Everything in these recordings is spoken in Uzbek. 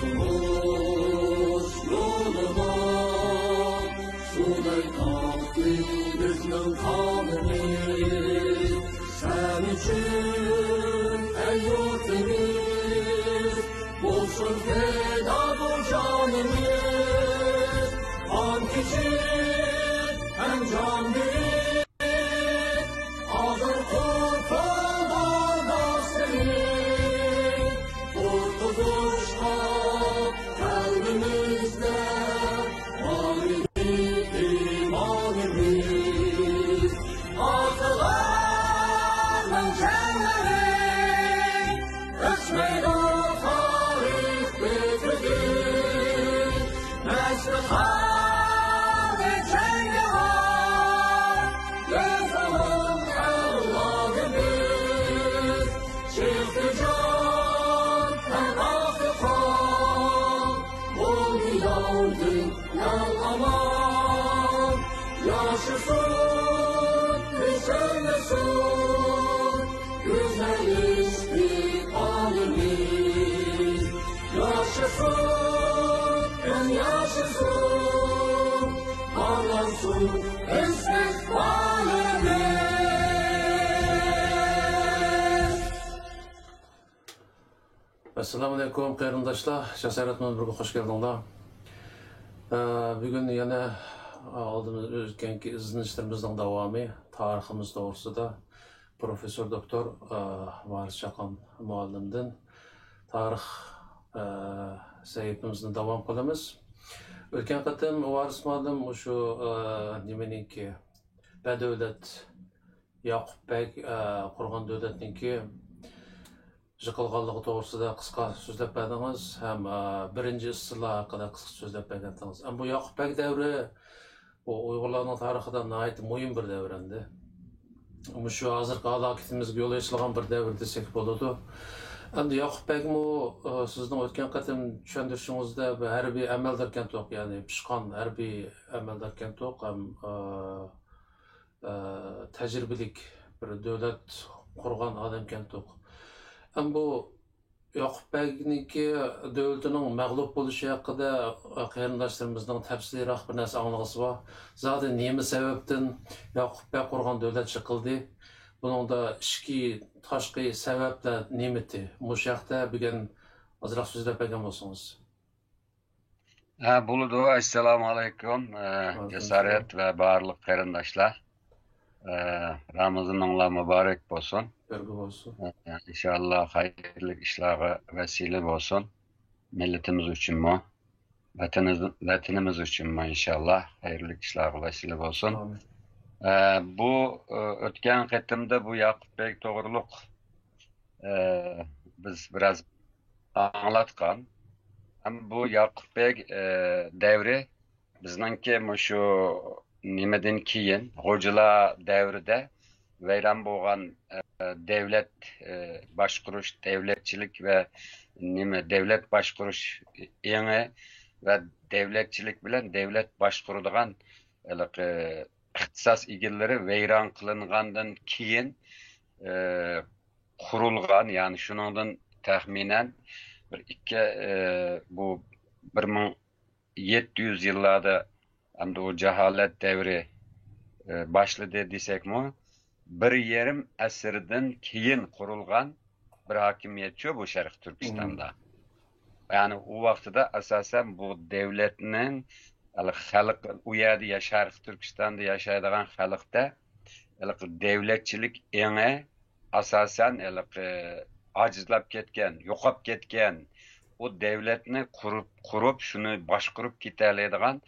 Kurtuluş yoluna Suday kalktı bizden kalbimiz Sen için ey yurtimiz Olsun feda bu canımız An için hem can verir Ağır kurtulmadan seni Kurtuluşta kalbimizde Var idi imanimiz Atılan mençenleri Öçmeydi tarih bitirdi Nesli hâli cengi var Yazalım evladımız Çıktı can hem afıkan Oldu yavrum el aman Yaşasın düşünmesin Güzel istikalimiz Yaşasın yaşasın Parlansın istikbalimiz Assalamu alaikum qarindoshlar. Jasorat Nurga xush keldinglar. Bugun yana oldimizda o'tganki izlanishlarimizning davomi tariximiz to'g'risida professor doktor Varis Chaqon muallimdan tarix sahifamizni davom qilamiz. O'tgan qatim Varis muallim o'sha nimaniki badavlat Yoqubbek qurgan davlatniki yiqilganligi to'g'risida qisqa so'zlab berdingiz ham birinchi istilah haqida qisqa so'zlab berdingiz. Bu Yoqubbek davri bu Uyg'urlarning tarixida nihoyat muhim bir davr endi. Shu hozirgi halokatimizga yo'l ochilgan bir davr desak bo'ladi. Endi Yoqubbekmi sizning o'tgan qatim tushuntirishingizda bir harbiy amaldorkan to'q, ya'ni pishqon harbiy amaldorkan to'q ham tajribalik bir davlat qurgan odamkan to'q. Bu Yoqubbekniki davlatining mag'lub bo'lishi haqida qarindoshlarimizning tafsilroq bir narsa anglag'isi bor. Zodi nima sababdan Yoqubbek qurgan davlat yiqildi? Buningda ichki tashqi sabablar nimati? Mush haqda bugun ozroq so'zlab bergan bo'lsangiz. Bo'ladi. Assalomu alaykum. Jasorat va barliq qarindoshlar. Ramazoninglar muborak bo'lsin. İnşallah hayırlı işlerə vesile olsun. Milletimiz üçünmü, vatanimiz üçünmü inşallah hayırlı işlerə vesile olsun. Bu ötken qatimda bu Yoqubbek to'g'riliq biz biraz anlatgan. Bu Yoqubbek davri bizningki shu nimadan keyin Xo'jalar davrida vayron bo'lgan devlet başkuruş, devletçilik ve devlet başkuruş yeni ve devletçilik bilen devlet başkuruduğun ixtisas egilleri veyran kılıngandan keyin kurulgan, yani şunundan tahminen bu 1700 yıllarda hem de o cehalet devri başladı desek mi? Bir yarım asırdan keyin qurilgan bir hakimiyetçi bu Sharq Turkistonda. Yani o vaqtida asosan bu davlatning xalq u yerda Sharq Turkistonda yashaydigan xalqda davlatchilik enge asosan ajizlab ketgan, yo'qolib ketgan, o davlatni qurib shuni boshqarib ketaoladigan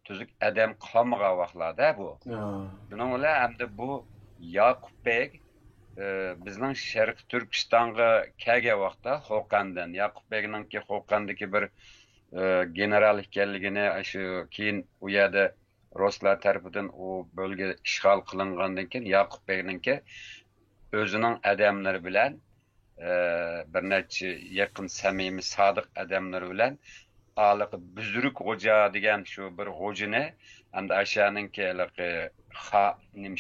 tuzuk adam qolmagan vaqtlarda bu. Buning bilan hamda bu Yoqubbek bizning Sharq Turkistonga kelgan vaqtda Xo'qondan, Yoqubbekninki Xo'qondagi bir general ekanligini, shu keyin u yerda Ruslar tarafidan o bölge ishg'ol qilingandan keyin Yoqubbekninki o'zining odamlari bilan bir necha yaqin samimiy sodiq odamlari bilan aliq Buzruk Xo'ja degan shu bir xo'jini hamda ashaninki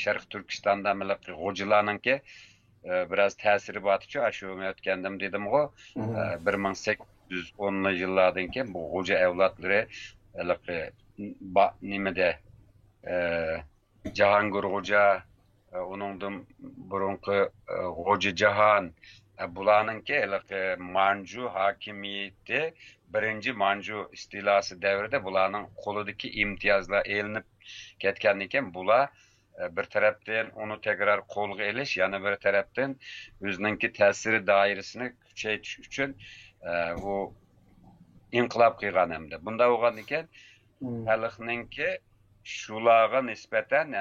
Sharq Turkistonda xo'jalarninki biraz ta'siri bor-ku, shu o'tgandim dedim-ku, 1910'lu yıllardan keyin bu hoca evlatları nimede Cahangir Hoca, onundan burunqi Hoca Jahan, bularninki Manju hakimiyeti birinci Manju istilası devrede bularning qo'lidagi imtiyozlar elinib ketgan ekan. Bular bir tarafdan onu tekrar qo'lga elish, yana bir tarafdan o'zininki ta'siri doirasini kuchaytirish uchun u inqilob qilgan hamda. Bunda bo'lgan ekan, xalqninki shularga nisbatan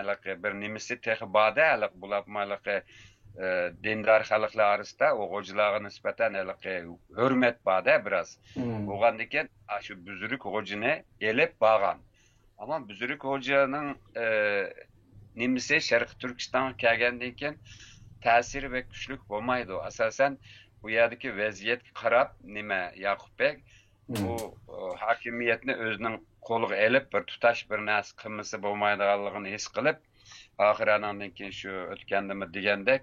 bir nimasi texbada bularga dindar xalqlar orasida o'g'ojilarga nisbatan hurmat bada biroz. Bo'lgan ekan, shu buzruk o'g'ojini elib borgan. Ama buzruk o'g'ojining nimasi Sharq Turkistonga kelgandan keyin ta'siri ve kuchlik bo'lmaydi. Asosan bu yerdagi vaziyatga qarab nima Yaqubbek bu hakimiyetni o'zining qo'liga elib bir tutash bir narsa qilmasa bo'lmaydiganligini his qilib, oxirandan keyin shu o'tgandimi degandek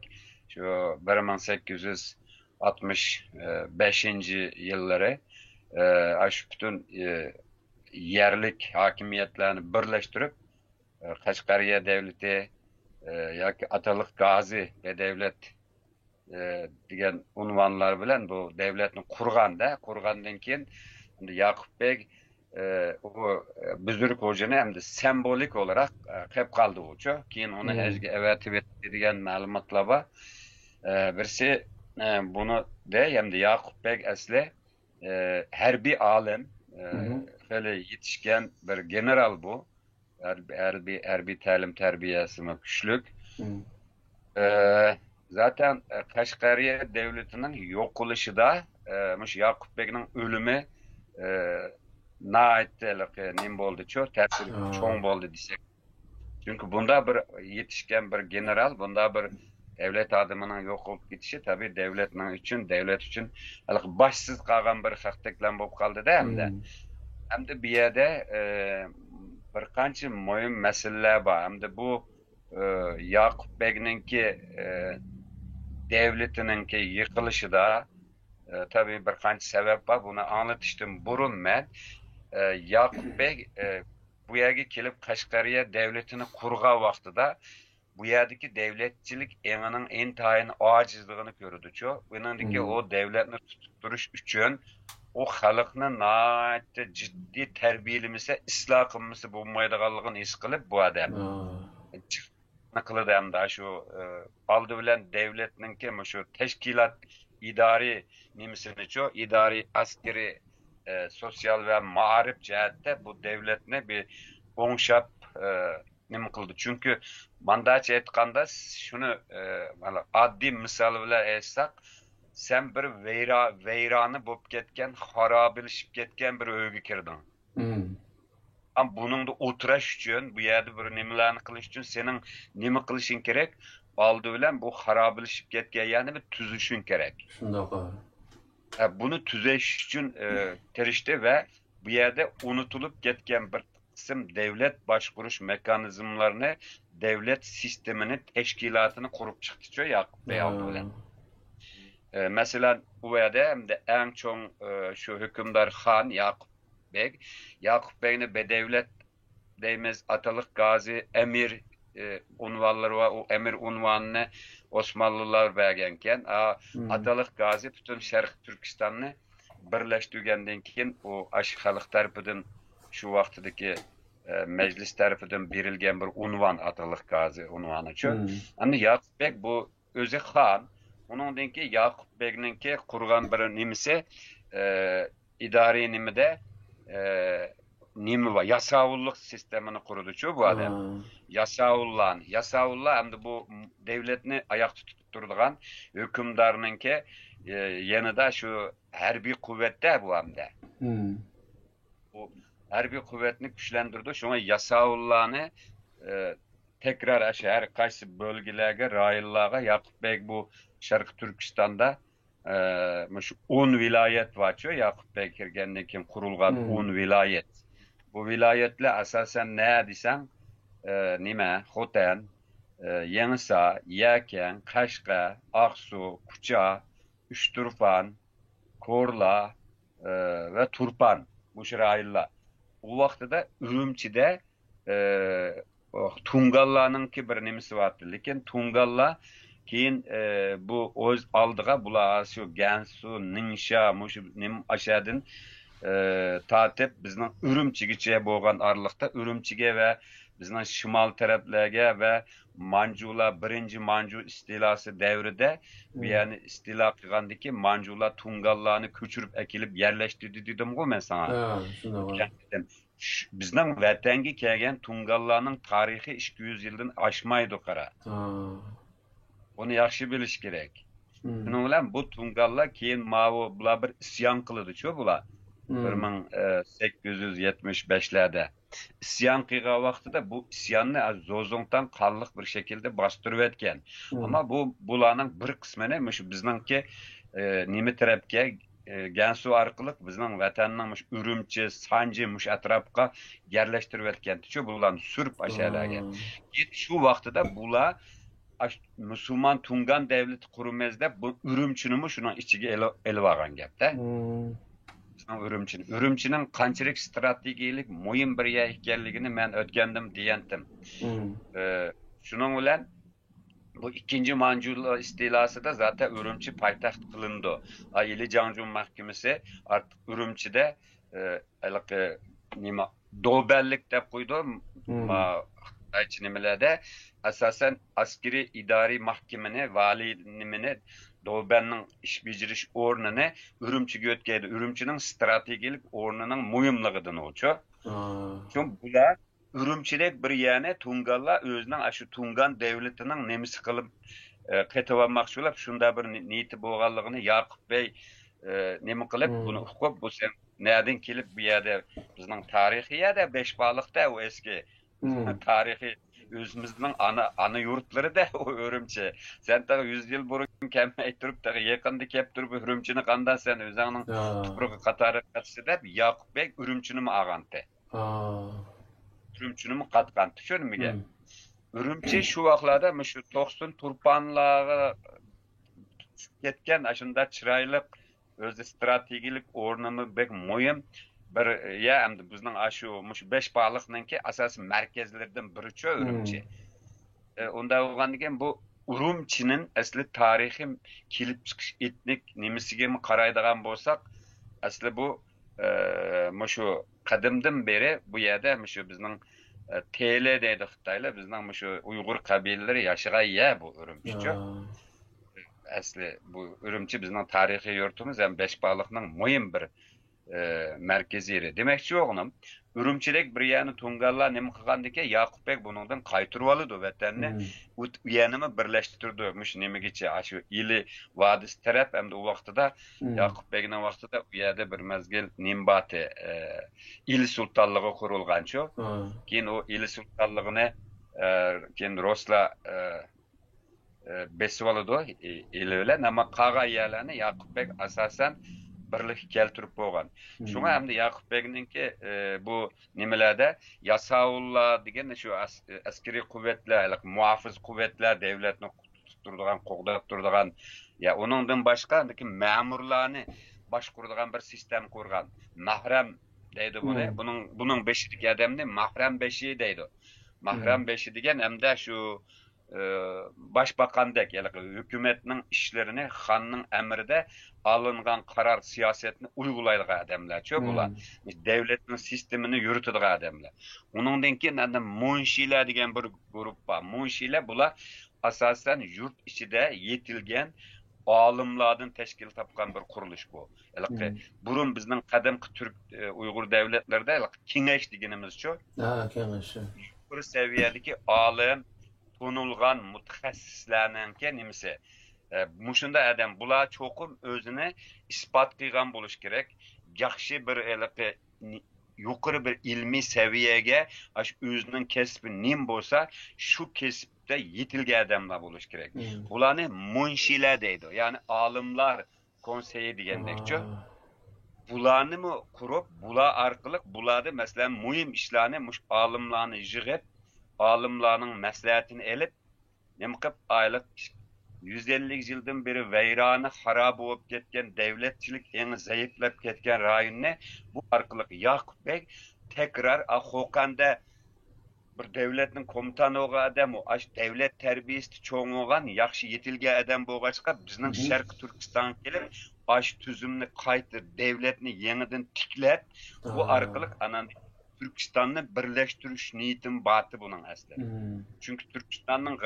shu 1865-yillari shu butun yerlik hakimiyetlerini birleştirip Qashqariya devleti yoki Ataliq Gazi devlet degan unvonlar bilan bu devletni qurgandan keyin Yaqubbek o buzruk hocani hem de sembolik olarak hep kaldı uçu. Keyin onu hezge evet degan ma'lumotlar bor. Birisi bunu de hem de Yaqubbek asli harbiy olim, hele yetişken bir general bu. Harbiy ta'lim tarbiyasi kuchlik. Zaten Qashqariya devletinin yo'qolishida Yaqubbekning o'limi nim bo'ldi ta'siri cho'ng bo'ldi desek. Çünkü bunda bir yetişken bir general, bunda bir devlet adamının yok olup gitişi tabii devlet için başsız kalgan bir hakteklen bo'lib kaldı da hem de bir yerde bir qancha muhim meseleler var. Hem de bu Yaqubbek'ninki devletininki yıkılışı da tabii bir qancha sebep var. Bunu anlatıştım burun men Yaqubbek bu yerga kelib Qashqariya devletini qurgan vaqtida bu yerdagi devletçilik eňinin intayin acizligini ko'rdi. Buningdagi o devletni tutib turish uchun o xalqni nihoyatda jiddiy tarbiyalamasa, isloh qilmasa bo'lmaydiganligini his qilib bu odam qiladi hamda shu oldi bilan devletninki shu tashkilot idoriy nimasini idoriy askeri sosyal ve ma'arif cihette bu devletine bir o'ngshab nima qildi. Çünkü mandaç aytganda şunu addi misal bilan aytsak, sen bir veyrani bo'lib ketgan, xarobilashib ketgan bir uyga kirding. Ama bunun da o'tirash uchun, bu yerda bir nimalarni qilish uchun sening nima qilishing kerak? Oldi bilan bu xarobilashib ketgan yani bir tuzishing kerak. Shundoq. Bunu tüzeş için tirişti ve bu yerde unutulup ketken bir kısım devlet başvuruş mekanizmalarını, devlet sistemini, teşkilatını kurup çıktı Yaqup Bey aldı. Mesela bu yerde hem de en çok şu hükümdar Han Yaqup Bey'ni bedevlet değmez Ataliq Gazi emir unvanları var. O emir unvanını Osmanlılar vergenken Ataliq Gazi bütün Şərq Türkistan'ı birleştirgenden keyin o xalq tarafından şu vaqtdaki meclis tarafından berilgen bir unvan Ataliq Gazi unvanı için. Yani Yaqubbek bu özü Han, onundan ki Yaqubbek'ninki kurgan bir nimisi idari nimide nimi var? Yasavulluq sistemini kurdu bu adam. Yasaullah hem de bu devletini ayak tutup durduğun hükümdarınınki yanında şu harbiy kuvvette bu hem de. Bu harbiy kuvvetini güçlendirdi. Şuna Yasaullah'ını tekrar her kaysi bölgelerge, rayillarga Yaqubbek bu Şarkı Türkistan'da 10 vilayet var ki Yaqubbek kirgenden kim kurulgan 10 vilayet. Bu vilayetler asasen ne desen nime, Xoten, Yanisa, Yaken, Qashqa, Aqsu, Qucha, Uchturfan, Korla, ve Turpan bu şirayla. O vaxtda Ürümçidə Tungallarınki bir nimisi vardı. Lekin Tungalla keyin bu öz aldığa bular şu Gansu, Ningxia, muş nim aşağıdan tatip bizning Ürümçigacha bo'lgan araliqda Ürümçiga ve bizning şimal taraflarga ve Manjular birinci Manju istilası devrida bu yani istila qilgandiki Manjular Tungallarni ko'chirib akilib yerlashtirdi dedim-ku men sana. Ha, shunday. Bizning vatanga kelgan Tungallarning tarixi 200 yildan oshmaydi qara. Buni yaxshi bilish kerak. Shuning bilan bu Tungallar keyin bular bir isyon qildi-chu bular. 1875'lerde isyan qilgan vaqtida bu isyonni Zozongdan qanliq bir şekilde bastırıp etken. Ama bularning bir qismini shu bizningki nima tarafga Gansu orqali bizning vatanning Ürümçi, Sanji mush atrofga yerlashtirib etgan. Shu bularni surib aşağılarga. Shu vaqtida bular Müslüman Tungan devleti qurmazda bu Ürümçini shuning ichiga elib olgan gapda. Ürümçinin qanchalik strategik muhim bir yer ekanligini men o'tgandim degandim. Shuning bilan bu ikinci Manjula istilasida zaten Ürümçi paytaxt qilindi. Ili Janjun mahkemesi artık Ürümçide nima dolbellik deb qo'ydi. Nimalarda asasen askeri idari mahkemeni, vali nimini Dolbenning ish bejirish o'rnini Ürümçiga o'tkazdi. Ürümçinin stratejik o'rnining muhimligidan o'chu. Chunki bular Ürümçilik bir yana Tungallar o'zining shu Tungan davlatining nemisi qilib qetib olmoqchilar. Shunda bir niyati bo'lganligini Yaqub Bey nima qilib buni uqib bu sen nereden kelib bu yerda bizning tarixiyada Beşbaliqda o eski tarixiy özümüzün ana yurtları da o Ürümçi. Sen tağı 100 yıl burun kelmey durup tağı yakında kep durup Ürümçini kandan sen özünün tuproğu katarı katsı da Yakup Bey Ürümçini mi ağantı? Ürümçini mi katkantı? Şöyle mi gel? Ürümçi şu vaxtlarda şu Toxtun Turpanlığa ketken aşında çıraylık özü stratejilik ornamı bek muhim. Bir ya endi bizning ashu Beşbaliqninki asosiy markazlaridan biri-chu Ürümçi. Unda bo'lgandan bu Ürümçinin asli tarixiy kelib chiqish etnik nimasiga qaraydigan bo'lsak, asli bu shu qadimdan beri bu yerda shu bizning TL deydi Xitoylar, bizning shu Uyg'ur qabilalari yashagan ya bu Ürümçi-chu. Asli bu Ürümçi bizning tarixiy yurtimiz ham Beşbaliqning muhim bir merkezi yeri. Demekçi oğlum, Ürümçilik bir yani Tungallar nima qilgandiki Yakup Bey buningdan qaytirib oldi vatanni, yanımı birleştirdi. Nimigacha shu ili vadis taraf hamda u vaqtida Yakup Beyning vaqtida u yerda bir mezgil Nimbati il sultanlığı qurilganchu. Keyin o il sultanlığını keyin Rosla besib oldi ili bilan, ama qolgan yerlarni Yakup Bey asosan birlik keltirib bo'lgan. Shunga hamda Yakup Begninki bu nimalarda Yasaullar degan shu askeriy quvvatlar, muhofiz quvvatlar davlatni turadigan, qo'g'dab turadigan, ya uningdan boshqa ma'murlarni boshqaradigan bir sistem qurgan. Mahram deydi buni. Buning beshidagi odamni mahram beshi deydi. Mahram beshi degan hamda shu başbakandek, yani hükümetinin işlerini xanның emride alıngan karar siyasetini uygulaydığı adamlar. Çok bular. Devletin sistemini yürütüdüğü adamlar. Onundan keyin Munşiler degan bir grup var. Munşiler bular asasen yurt içinde yetilgen alimlardan teşkil tapkan bir kuruluş bu. Yani burun bizning qadimki Türk Uygur devletlerinde Kengeş deganimiz şu. Kengeş. Yuqori seviyedeki alim tunulgan mutaxassislarninki nimasi. Mushunda adam bular cho'qim o'zini isbot qilgan bo'lish kerak. Yaxshi bir yuqori bir ilmiy seviyaga o'zining kasbi nim bo'lsa, shu kasbda yetilgan odamlar bo'lish kerak. Bularni munshiylar deydi. Ya'ni olimlar konseyi degandekchi. Bularni qurib, bular orqali bularda masalan muhim ishlarni olimlarni yig'ib, olimlarning maslahatini elib, nima qilib ayliq 150 yıldan beri veyranı harap olup ketken devletçilik en zayıflap ketken rayonne bu arkalık Yakup Bey tekrar Xoqanda bir devletin komutanı olan adam o aş devlet terbiyesi çoğun olan yaxşı yetilge adam boğaçka bizning Şarkı Türkistan kelip aş tüzümni qaytır devletni yeniden tiklep bu arkalık anan Türkistan'ı birleştiriş niyetim batı bunun aslı. Çünkü Türkistan'ın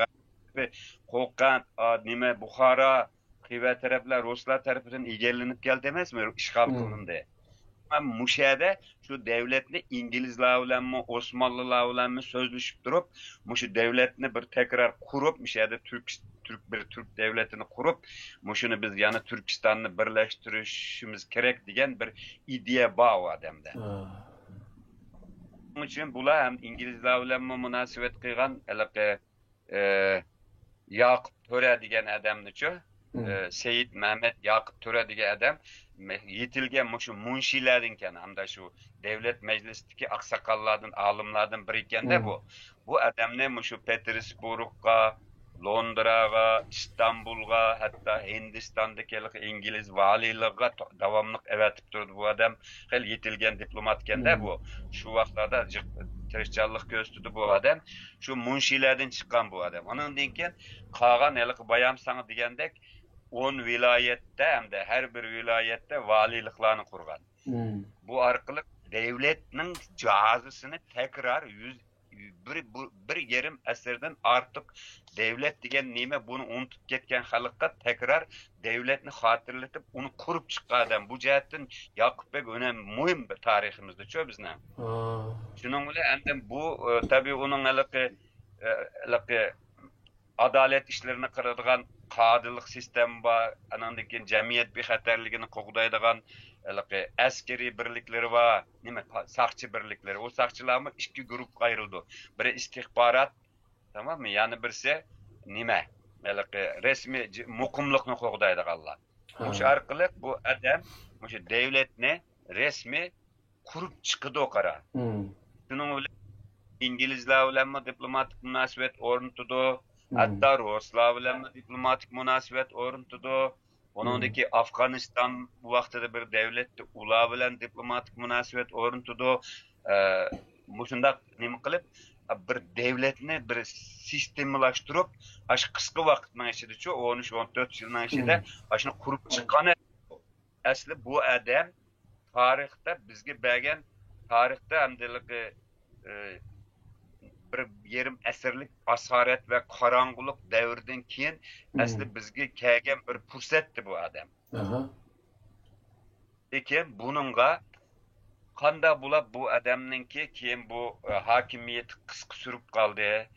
ve Xoqan, nime Buxara, Xiva taraflar Ruslar tarafından egelenip geldi demez mi? İşgal kılındı. Muşada şu devletni İngilizler bilen mi, Osmanlılar bilen mi sözleşip durup, muşu devletni bir tekrar kurup, muşada Türk devletini kurup, muşunu biz yani Türkistan'ı birleştirişimiz gerek diyen bir ideya bağ o adamda. Bunun için bula hem İngilizler bilen mi münasebet kıygan, Yakup Töre diyen adamdı ço. Seyit Mehmet Yakup Töre diyen adam yetilgen muşu munşilerden hamda şu devlet meclisindeki aksakallardan, alımlardan biriken de bu. Bu adam ne muşu Petersburg'a, Londra'ga, İstanbul'a, hatta Hindistan'daki İngiliz valiliğe davamlılık evetip durdu bu adam. Hel yetilgen diplomatken de bu. Şu vaxtlarda tirişçallık göstürdü bu adam. Şu munşilerden çıkan bu adam. Onun dinken Qagan elik bayam sana degendek 10 vilayette hem de her bir vilayette valiliklarını kurgan. Bu arkalık devletinin cazısını tekrar bir yerim eserden artık devlet degen nime bunu unutup ketken halkka tekrar devletini hatırlatıp onu kurup çıkan adam. Bu cihetten Yakup Bey önemli, mühim bir tarihimizde çö bizden. Şunun bile endem bu tabi onun adalet işlerini kırılgan kadılık sistemi var, anandaki cemiyet bir xatarligini qoğdaydigan askeri birlikleri var, nime sakçı birlikleri. O sakçılarımı iki grup ayrıldı. Biri istihbarat, tamam mı? Yani birisi nime? Resmi mukumlukni qoğdaydiganlar. Bu arkalık bu adam, bu devletni resmi kurup çıkıdı o kara. Şunun öyle İngilizler bilen mi diplomatik münasebet oruntudu. Hatta Ruslar bilen mi diplomatik münasebet oruntudu. Onundaki Afganistan bu vaxtada bir devletti. Ular bilen diplomatik münasebet oruntudu. Muşunda nima qilib bir devletni bir sistemlaştırıp aş qisqa vaqtning ichida 13-14 yilning ichida ashuni qurib chiqqan. Asli bu adam tarixda bizga bergan tarixda hamdaligi bir yerim asrlik asorat va qorong'ulik davrdan keyin asli bizga kelgan bir fursatdi bu adam. Lekin buningga qanda bo'lib bu adamninki keyin bu hokimiyat qisqa surib qoldi.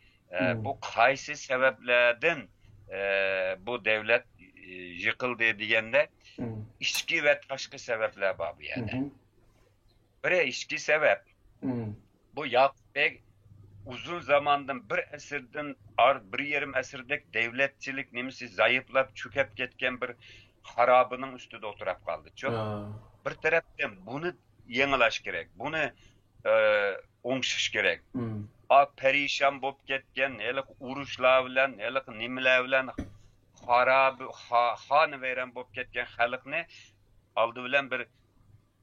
Bu qaysi sabablardan bu davlat yiqildi deganda ichki va tashqi sabablar bor bu yerda. Biri ichki sabab. Bu Yakup Bey uzun zamandan bir asrdan bir yerim asrdek devletçilik nimisi zayıflab çökep ketken bir harabının üstüde oturup kaldı. Çok. Bir taraftan bunu yenilaş gerek. Bunu oңşiş gerek. Perişan bolup ketken elik uruşlar bilen, elik nimeler bilen harabı han veren bolup ketken halkni aldı bilen bir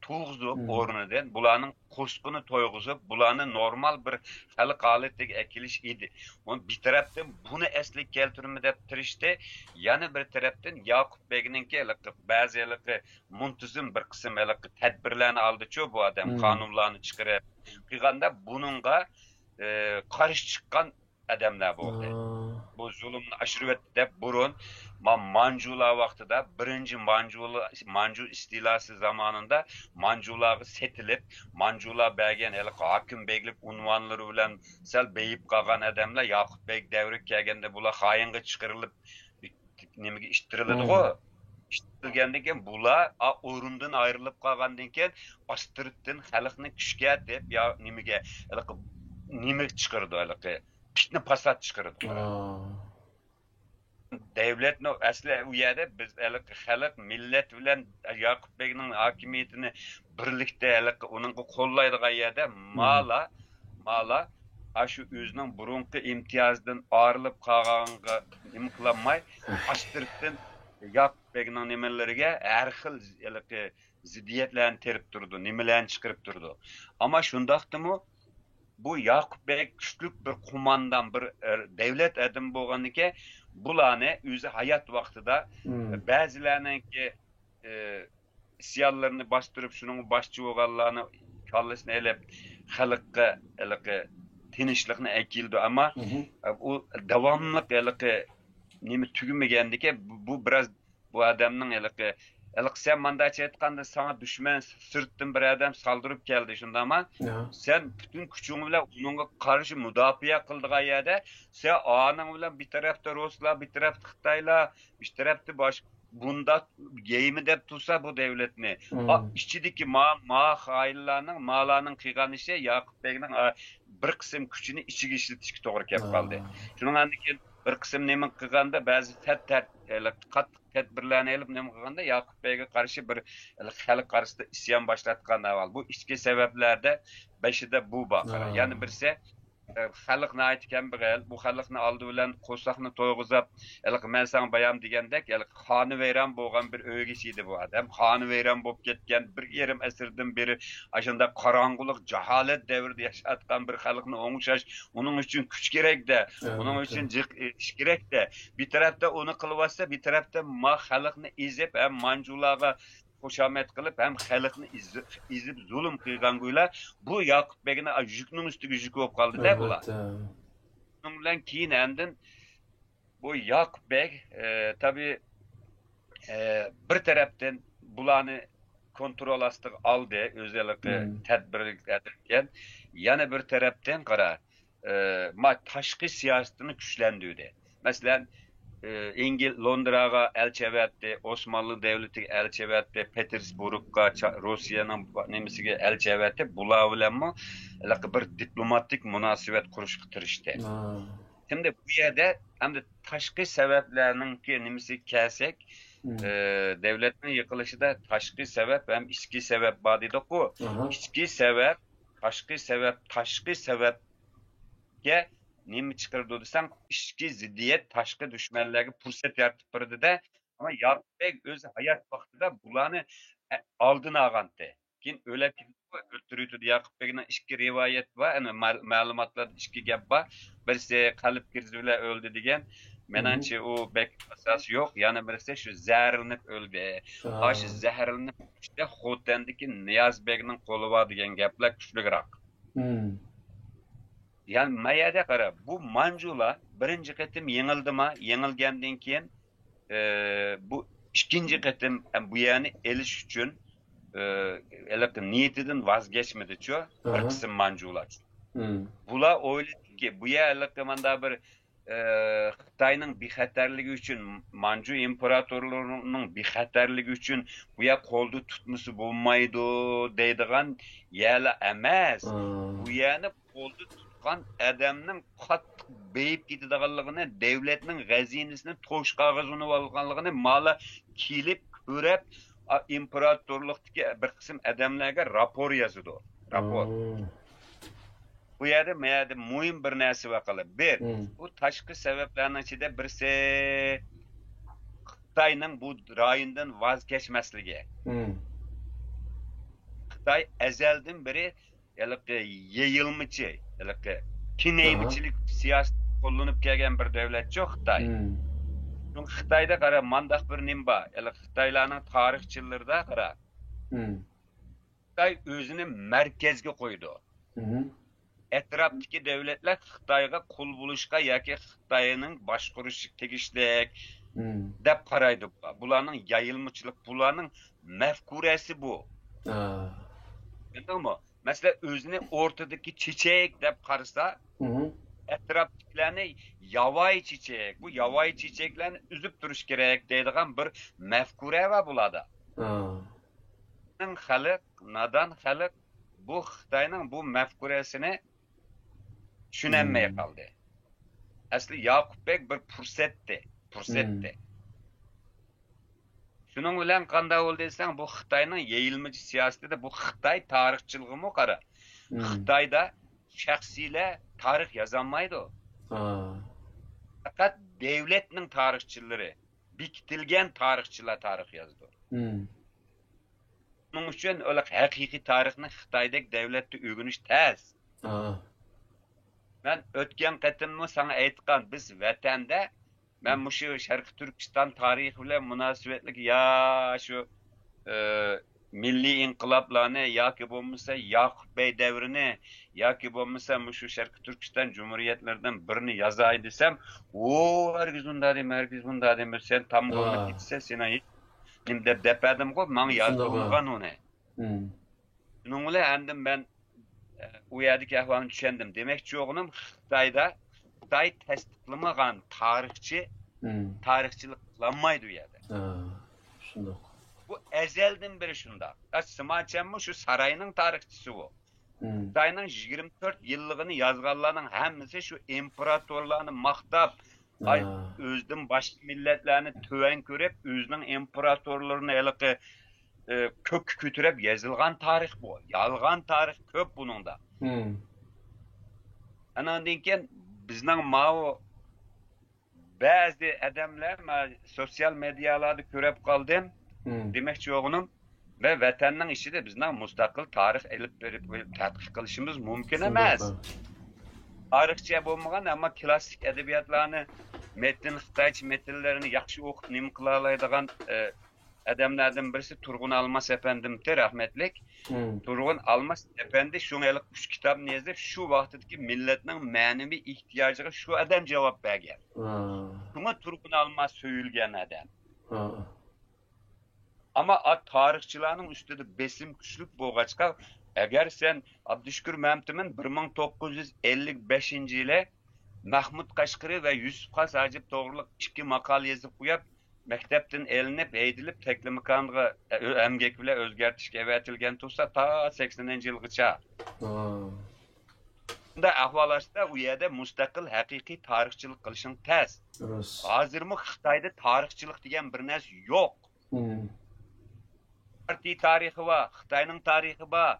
tuğzup ornudan bulanın kusqunu toyğuzup bulanı normal bir halk aletdeki ekiliş idi. Onu bir taraftan bunu eslik keltirme dep tirişdi. Yani bir taraftan Yakup Bey'ninki bazı muntazam bir kısım tedbirlerini aldı ço bu adam kanunlarını çıkarıp. Qilganda bununla qarşı çıkan adamlar bo'ldi. Bu zulümni aşırı deb burun Mancular vaqtida birinci Mancu istilası zamanında Mancularga setilip Mancular bergen hokim beylik unvanlari bilan sal beyip qolgan adamlar Yakup Bey davri kelganda bular xoyinga chiqarilib nimaga ishtiriladi-ku. Ishtirilgandan keyin bular o'rindan ayrilib qolgandan keyin Astriddan xalqni kuchga deb yo nimaga nima chiqardi fitna fasad chiqardi. Devletni asli u yerda biz xalq millat bilan Yakup Beyning hokimiyatini birlikda uning qo'llaydigan yerda mala aşı özünün burunqi imtiyazdan ayrılıp qalğanğa nima qılanmay, aştırıqdan Yakup Begning nimeleriga har xil ziddiyetlerini terip durdu, nimelerini çıkarıp durdu. Ama şundaqdimi bu Yakup Beg küçük bir kumandan, bir devlet edim bolğanike bularni özü hayat vaqtida ba'zilarininki isyanlarını bastırıp şunun başçı bolğanlarni kallasını elep xalqqa tinchlikni akildi ama u davomliq nima tugmagandiki bu biraz bu adamning sen mandachi aytganda sana düşman sirtdan bir adam saldırıp geldi şundama sen bütün kuching bilan unga qarshi mudofaa qildigan yerda sen aning bilan bir tarafda Ruslar, bir tarafda Xitoylar, bir tarafda boshqa bunda geyimi deb tursa bu devletni ichidagi xayillarning malarning qilgan ishi Yakup Begning bir qism kuchini ichiga ishlatishga to'g'ri kelib qoldi. Shundan keyin bir qism nima qilganda ba'zi qattiq tadbirlarni olib nima qilganda Yakup Begga qarshi bir xalq qarshisida isyon boshlatgan avval. Bu ichki sabablarda beshida bu bor. Ya'ni birsi xalqni aytgan bu xalqni oldi bilan qo'saqni to'yg'izib, men sana bayam degandek, xoni vayron bo'lgan bir o'ygisi bu adam. Xoni vayron bo'lib ketgan bir yarim asrdan beri ashunda qorong'ulik, jaholat davrida yashayotgan bir xalqni o'ng'ishash, uning uchun kuch kerak-da, uning uchun ish kerak-da. Bir tarafda uni qilyapsa, bir tarafda xalqni ezib, ham manjularga qo'shamat qilib ham xalqni izib zulm qilgan go'ylar bu Yakup Begni yukning ustiga yuk bo'lib qoldi-da bular. Bundan bilan keyin andin bu Yakup Beg tabii bir tarafdan bularni kontrol ostiga oldi, o'zligi tadbir etgan. Yana bir tarafdan qara, tashqi siyosatini kuchlantirdi. Masalan, Londraga elçi Osmanlı Devleti elçi Petersburg'a, Rusya'nın nemisiga elçi bular bilan bir diplomatik münasebet kuruşga tirishdi. Şimdi bu yerda hamda tashqi sabablarninki nimasi kelsak, devletning yiqilishida tashqi sabab ham ichki sabab bor dedi-ku. Ichki sabab, tashqi sababga nima chiqardi desang, ichki ziddiyat tashqi dushmanlarga fursat yaratib berdi-da, ama Yakup Beg o'zi hayot vaqtida bularni oldini olgandi. Keyin o'lib o'ltirdi. Yakup Begning ikki rivoyat bor, ana ma'lumotlarda ikki gap bor. Birisi qalb krizi bilan o'ldi degan, menimcha u bek asos yo'q. Yana birisi shu zaharlanib o'ldi. Shu zaharlanib işte Xotandagi Niyoz Begning qo'li bor degan gaplar kuchliroq. Yani mayada qara, bu manjular birinchi qatim yengildimi, yengilgandan keyin bu ikkinchi qatim bu yerni elish uchun niyetidan voz kechmadi-chu, bir qism manjular. Bular o'yladiki, bu yerlikda manda bir Xitoyning bexatarligi uchun, Manju imperatorlarining bexatarligi uchun bu yer qo'lda tutmasi bo'lmaydi deydigan yerlar emas. Bu yerni qo'lda adamning qattiq beyib ketadiganligini, davlatning g'azinisini to'sh qog'ozini olganligini mala kelib ko'rib, imperatorlikdagi bir qism odamlarga rapor yozadi. Rapor. Bu yerda muhim bir narsa vaqalar. Bir, bu tashqi sabablarning ichida birisi Xitoyning bu rayondan voz kechmasligi. Xitoy azaldan beri yayılmacı, kineymichilik siyosat qo'llanib kelgan bir davlat yo'q Xitoy. Xitoyda qara, mandaq bir nim bor. Xitoylarning tarixchilarida qara. Xitoy o'zini markazga qo'ydi. Etrafdagi davlatlar Xitoyga qul bo'lishga yoki Xitoyning boshqarishi tegishlik deb qaraydi. Bularning yayilmachilik, bularning mafkurasi bu. Tushundingmi? Mesela özünü ortadaki çiçek deb qarasa, etrafdagilarni yovvoyi çiçek, bu yovvoyi çiçeklarni üzüp turish kerak deydigan bir mafkura va bo'ladi. Nadan xalq bu Xitoyning bu mafkurasini tushunolmay qoldi. Asli Yakup Beg bir fursatdi. Şunun bilan qanday bo'ldi desang, bu Xitoyning yayilmachi siyosatida bu Xitoy tarixchiligimi qara. Xitoyda shaxsiylar tarih yazanmaydı o. Ha. Fakat devletinin tarihçileri, bikitilgen tarihçiler tarih yazdı. Bunun için öyle hakiki tarihini Xitoydagi devletde öğreniş tez. Ha. Ben ötken qetimmi sana aytqan biz vatanda ben şu Şarkı Türkistan tarihi bilen münasebetlik ya şu milli inqilablarını yoki bo'lmasa Yakup Bey devrini yoki bo'lmasa şu Şarkı Türkistan Cumhuriyetlerinden birini yazay desem o herkes bunda demir sen tam bo'lib ketsa seni nim deb depadim go men yazılgan onu. Bunun bilan endi ben u yerdeki ahvalını düşendim. Demekçi oğlum Xitoy tasdiqlamagan tarihçilik qilolmaydi u yerda. Shundoq. Bu ezelden beri şunda. Sımacemmi şu sarayının tarihçisi bu. Xitoyning 24 yılligini yazganlarning hammasi şu imperatorlarni maqtab, özünün başka milletlerini töven görüp, özünün imperatorlarını eliqi kök kütürep yazılgan tarih bu. Yalgan tarih köp bunun da. Anan deyken bizden mao bazı adamlar sosyal medyalarda görüp kaldım. Demekçi oğlum ve vatanның işi de bizden mustakil tarih elip verip tadqiq qilishimiz mümkün emas. Tarihçi bo'lmagan ama klasik edebiyatlarını metin Xitoycha metinlerini yaxshi o'qib nim qila oladigan adamlardan birisi Turg'un Almas efendimdir rahmetlik. Turg'un Almas efendi şunaylık 3 kitap yazıp şu vaqtdagi milletning ma'naviy ihtiyojiga şu adam cevap bergan. Şuna Turg'un Almas söyülgen adam. Ama tarihçilerin üstüde besim güçlük bo'lg'achqa agar sen Abdüşkür Mamtimin 1955 yili Mahmud Qashqari ve Yusuf Xas Hacip to'g'riliq 2 maqol yazib qo'yib maktabdan elinip, eydilip teklimakanlığı emgek bile özgertişke evetilgen tutsa ta 80-ci yılgıça. Bunda ahvalaşta u yerda mustaqil haqiqiy tarixchilik qilishing tez. Hozirmi Xitoyda tarixchilik degan bir narsa yo'q. Partiya tarixi var, Xitoyning tarihi var.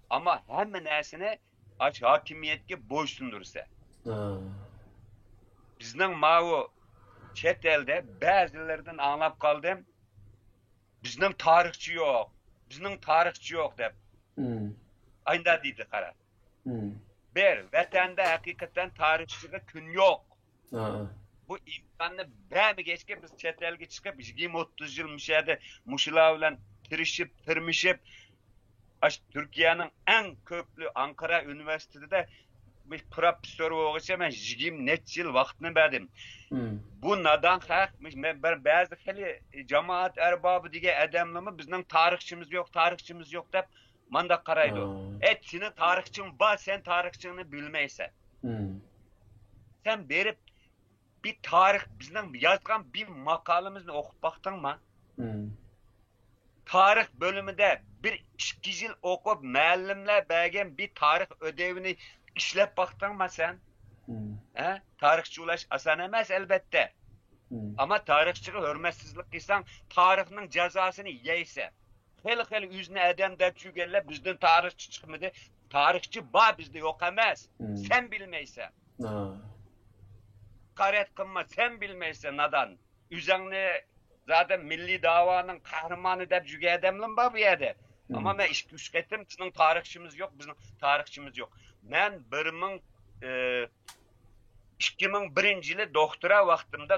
Ama hamma narsani hokimiyatga bo'ysundursa. Bizning ma'u chet elde bazılardan anlap kaldım. Bizning tarixchi yo'q. Bizning tarixchi yo'q deb. Aynda deydi qara. Bir vatanda hakikaten tarixchiga kun yo'q. Bu imkonni bami geçke biz chet elga chiqib 20-30 yil mishadi mushlar bilan tirmishib Türkiye'nin en köklü Ankara Üniversitesi'de bir profesör oluşa ben 20 net yıl vaktini verdim. Bu nadan hak, ben bazı hali cemaat erbabı diye adamlama bizden tarihçimiz yok dep manda karaydı. Senin tarihçin var, sen tarihçini bilmeysen. Sen berip bir tarih bizden yazgan bir makalemizni okup baktın mı? Tarih bölümünde bir 2 yıl okup müellimler bergen bir tarih ödevini işlep baktın mı sen? Tarihçi ulaş asan emez elbette. Ama tarihçiye hürmetsizlik kıysan tarihinin cezasını yeyse. Heli yüzüne edem de çügelle bizden tarihçi çıkmadı. Tarihçi ba bizde yok emez. Sen bilmeyse. Karet kılma sen bilmeyse nadan. Üzerine zaten milli davanın kahramanı da cüge edemlim ba bu yerde. Ama ben iş ettim bizim tarihçimiz yok. Ben 2001 yılı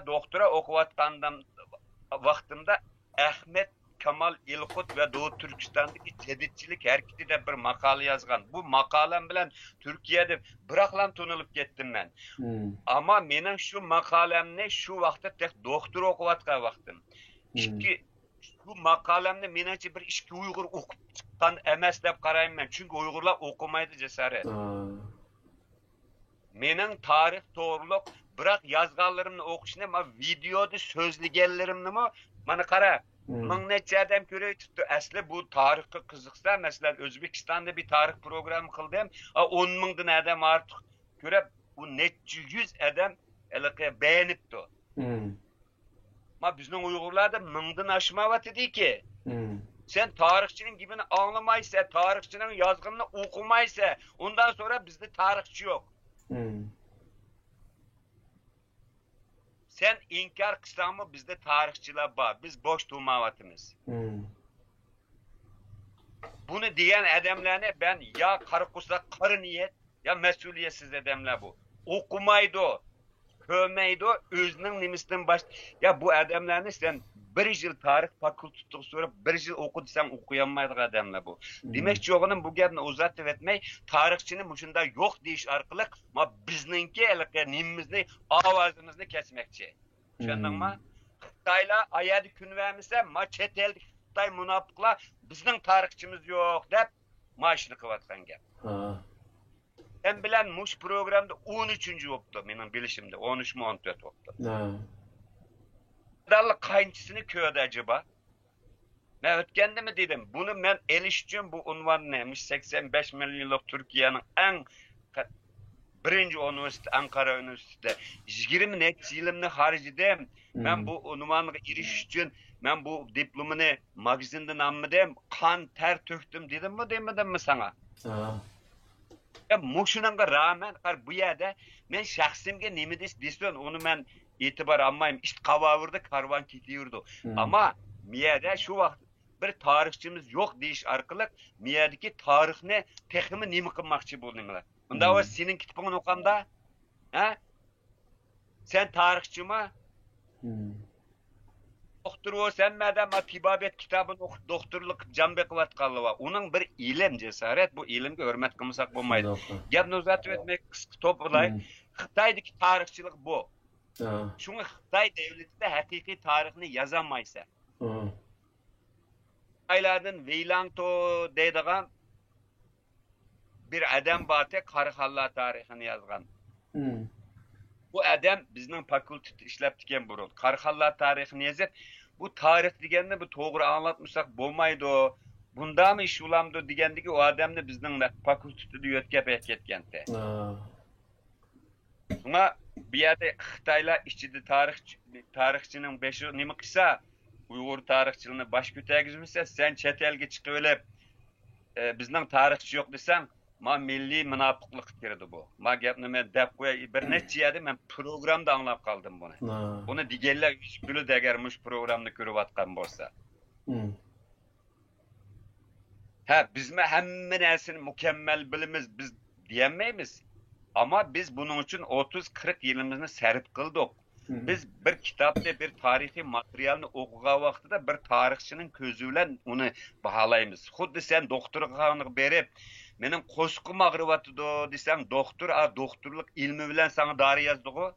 doktora okuvatkandım vaxtımda Ahmet Kemal İlkut ve Doğu Türkistan'daki teditçilik hareketi de bir makale yazgan. Bu makalem bilen Türkiye'de bıraklan tunulup gittim ben. Ama benim şu makalemne şu vaxtda tek doktor okuvatkan vaxtım. Bu makalemde menimce bir iki Uygur okup çıkan emes dep karayım ben. Çünkü Uygurlar okumaydı cesaret. Menin tarih doğruluk bırak yazganlarımını okuşunu ama videoda sözlügellerimni mi bana kara. Mın neçe adam göre tuttu. Aslı bu tarihki kızıksa mesela Özbekistan'da bir tarih programı kıldım. 10 mingden adam artık göre bu neçe 100 adam beğenipti. Ama bizim Uygurlarda mingden aşmavatı değil ki. Sen tarihçinin gibini anlamaysa, tarihçinin yazgınını okumaysa ondan sonra bizde tarihçi yok. Sen inkar qilsang mı bizde tarixchilar bor. Biz boş durmayapmiz. Bunu diyen adamlarni ben ya qarıqusda qarı niyet ya mesuliyetsiz adamlar bu. Okumaydı o. Kömeydi o. Özünün nimisinden baş... Ya bu adamlarni sen bir yıl tarih fakültesi sonra bir yıl oku desen okuyamaydık adamlar bu. Demek çoğunun bu gapni uzatıp etmey tarihçinin muşunda yok deyiş arkalık ma bizninki nimimizni avazımızını kesmekçi. Şundan mı? Xitayla ayadı gün vermişse ma chet eldik Xitay münafıklar bizning tarixçimiz yok dep maaşını kıvatkan gap. Ben bilen muş programda 13. oldu benim bilişimde 13 mi 14 oldu. Dallı kayınçısını köyde acaba? Ben ötkende mi dedim? Bunu ben elişeceğim bu unvan neymiş? 85 milyonluk Türkiye'nin en birinci üniversite Ankara Üniversitesi. 20 net yılımını harcadım. Ben bu unvanlığa iriş için ben bu diplomunu magazinden almadım. Kan ter töktüm dedim mi demedim mi sana? Muşunanga rağmen bu yerde ben şahsimge nemi desin onu ben itibar almayayım. İşte kavavurdu karvan gidiyordu. Ama miyede şu vakt bir tarihçimiz yok deyiş arkalık miyedeki tarihini tekimi nemi kılmakçı bulunmalar. Bunda o senin kitabını okamda sen tarihçi mi? Doktor o sen madem tibabet kitabını doktorluk cambek vatkalı var. Onun bir ilim cesaret bu ilimge hürmet kılmasak olmaydı. Gapni uzatып etmek kısa toplayıp Xitay'daki tarihçilik bu. Şunu Xitay devletinde hakiki tarihini yazamaysa. Xitaylardan Weylanto deydiğen bir adam batı Karıxalla tarihini yazgan. Bu adam bizning fakültede işlep diken burul. Karıxalla tarixini yazıp bu tarih degenini bu to'g'ri anlatmışsak bo'lmaydi. Bunda mı iş ulamdı degandiki o adamni bizning fakültede ötkep ketgandi. Ama bir yerde Xitaylar içinde tarihçinin beşi nima qilsa Uyghur tarihçiliğini baş kötəgizmişsə sen chet elga chiqib olib bizning tarixchi yo'q desang ma milliy münafıqlık kirdi bu. Ma gapni men deb qo'yay bir necha yerda men programda anlab qoldim buni. Buni deganlar ish bili degarmish programni ko'rayotgan bo'lsa. Ha bizme hamma narsani mukammal bilimiz biz diyemeyiz. Ama biz bunun için 30-40 yılımızı sarf kıldık. Biz bir kitapta bir tarihi materyalini okuğa vaxtida bir tarihçinin közüyle onu bahalayımız. Xuddi sen doktorluğunu berip menin qo'shiqim ag'riyotidu desang doktorluk ilmi bilen sana dori yazdığı.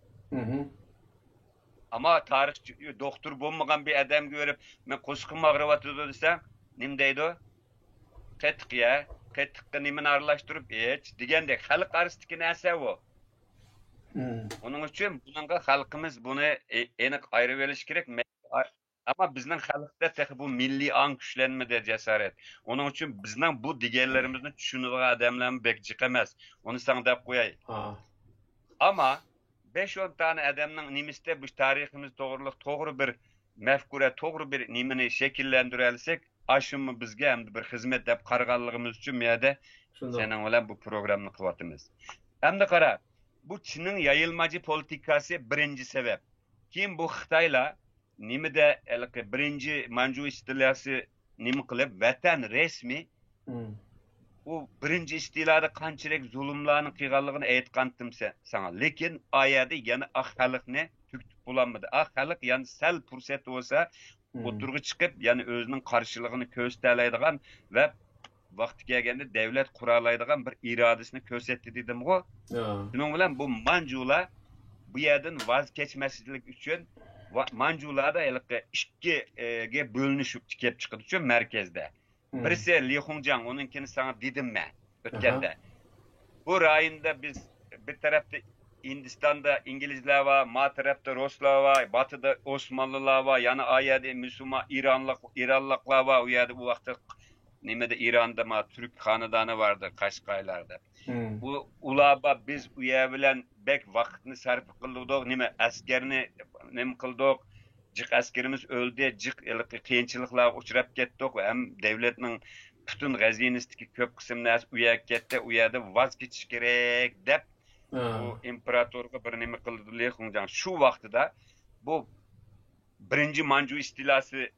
Ama tarihçi doktor bo'lmagan bir adam görüp men qo'shiqim ag'riyotidu desang nim deydi? Qattiq ya, qattiqqa nimani aralashtirib degandek xalq arasındaki narsa bu. Onun için bununla halkımız bunu aniq ayırıp veriş gerek. Ama bizning xalqda tek bu milli an güçlenmede cesaret. Onun için bizning bu digerlerimizin tushunadigan adamlarni bek emas. Onu sana deb qo'yay. Ama 5-10 tane adamning nimisida bu tariximiz to'g'ri bir mafkura, to'g'ri bir nimani shakllantiralsak, aşımı bizge hem de bir hizmet deb qarag'anligimiz uchun miyada senin bilan bu programni qilyapmiz. Hem de qara, bu Çin'in yayılmacı politikası birinci sebep. Kim bu Xitayla nimede birinci Manchu istilası nimi qilib vatan resmi o birinci istilada qanchalik zulümlarni qilganligini aytgandim sana. Lekin ayada yana ak xalqni tüktüp bulanmadı. Ak xalq yani sel fursat olsa oturgu çıkıp yani özünün karşılığını gösterleydiğen ve vakti gelgende devlet kuralaydigan bir iradesini ko'rsatdi dedim go. Bunun bilan bu Manchular bu yerden vazgeçmesizlik üçün Manchularda ikkiga bo'linishib kelib chiqdi uchun merkezde. Birisi Li Hongjiang, onunkini sana dedim ben ötkende. Bu rayonda biz bir tarafta Hindistan'da İngilizler var, ma tarafta Ruslar var, batıda Osmanlılar var, yani ayada Müslüman İranlıklar var, o yerde bu vakti nimede İran'da ma Türk hanedanı vardı Kaşkaylar'da. Bu ulaba biz uya bilen bek vaktini sarf kıldık, nime askerini nime kıldık, cık askerimiz öldü, cık kıyınçılıklar uçurap kettik, hem devletinin bütün gazinistiki köp kısımlar uya gitti, uyada vazgeçiş gerek dep Bu imperatorga bir nima qildilar Xunjan. Shu vaqtida bu birinchi Manju istilasi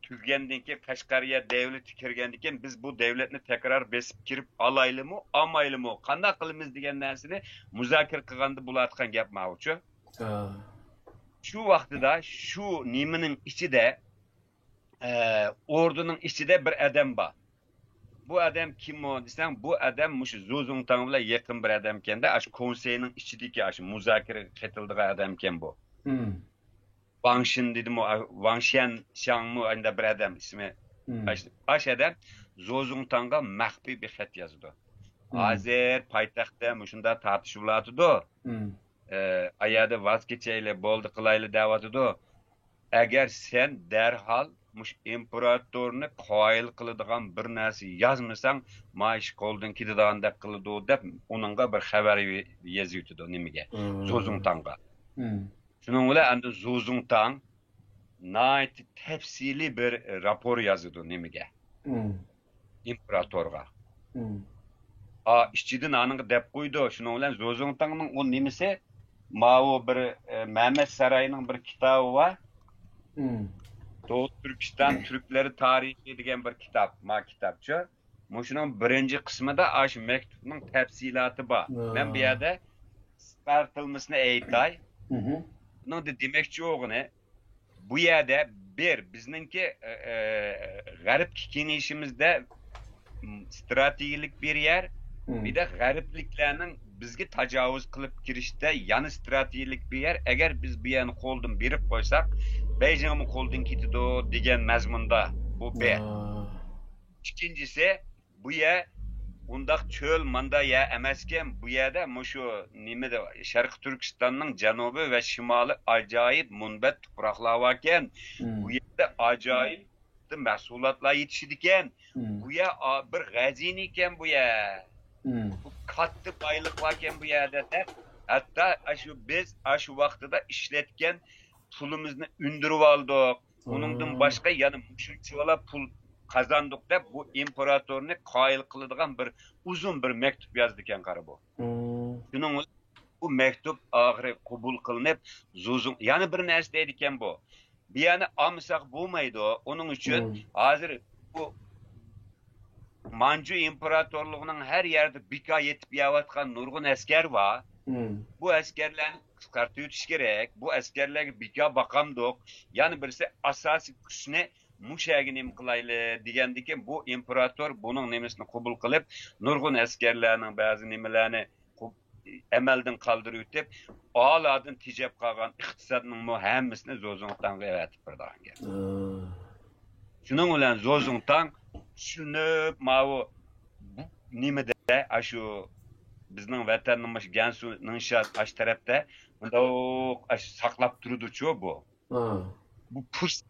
tugagandan keyin Qashqariya davlati kirgandan keyin biz bu davlatni tekrar besib kirib olaylimi, olmaylimi, qanday qilamiz degan narsani muzokara qilganda bo'layotgan gap mavzu. Shu vaqtida shu nimaning ichida orduning ichida bir odam bor. Bu adam kim o desang, bu adam mushu Zozongtang bilan yaqin bir adam ekanda, ash konseyning ichidagi ash muzokara qitildigan adam ekan bu. Wang Xin dedim o, Wang Xiang mu anda bir adam ismi. Ash adam Zozongtangga maxfiy bir xat yozdi. Hozir poytaxtda mushunda tartishuvlardi. Ayada vaz kechayli bo'ldi qilayli deyotdi. Agar sen darhol mush imperatorni qoyil qiladigan bir narsa yozmasang, ma'ish qo'ldan ketadigandak qiladi deb uningga bir xabar yozibdi nimaga? Zozongtangga. Shuning bilan endi Zozongtang nayt tafsili bir rapor yozdi nimaga? Imperatorga. İşçiden anını dep qo'ydi. Shuning bilan Zozongtangning o nimasi ma'u bir Mehmet Sarayı'nın bir kitabı var. Doğu Türkistan Türkleri Tarihi degan bir kitap, kitapçı. Şunun birinci kısmında aş mektubning tafsiloti bor. Men bu yerda spartilmasini aytay. Bunun da demekçi o'g'ini bu yerda bizningki g'arbki kengashimizda strategik bir yer, bir de g'arbliklarning bizga tajovuz qilib kirishda yana strategik bir yer. Agar biz bu yerni qo'ldan berib qo'ysak, Beijing'mi qo'ldan ketadi degan mazmunda bu bir. İkincisi bu yer undaq çöl manda ya emasken bu yerda mushu nimada Sharq Turkistonning janubi va shimoli ajoyib munbat tuproqlar bor ekan. Bu yerda ajoyib mahsulotlar yetishadi ekan. Bu yer bir g'azina ekan bu yer. Bu katta boylik bor ekan bu yerda. Hatta biz shu vaqtida ishlatgan pulimizni undirib oldik. Uningdan boshqa yana mushunchalar pul qazandik deb bu imperatorni qoyil qiladigan bir uzun bir maktub yozdi ekan qara bu. Shuning bu maktub oxiri qabul qilinib, yana bir narsa deydi ekan bu. Bir yana olmasak bo'lmaydi. Uning uchun hozir bu Manju imperatorluğunun her yerde bika yetib yayotgan nurg'un askar var. Bu askerlarni qisqartib o'tish kerak. Bu askerlarga bika baqamdiq. Yani birisi asosiy kuchni mushaga nim qilayli degandan bu imperator buning nimasini qabul qilib, nurg'un askerlarning ba'zi nimalarni amaldan qoldirib o'tib, oladin tejab qolgan iqtisodning hammasini Zozongtangga avatib berdi. Shuning bilan Zozongtang tushunib, bu nimada shu bizning vatanimiz Gansuning ash tarafda bundoq saqlab turdi-chu bu. Bu fursat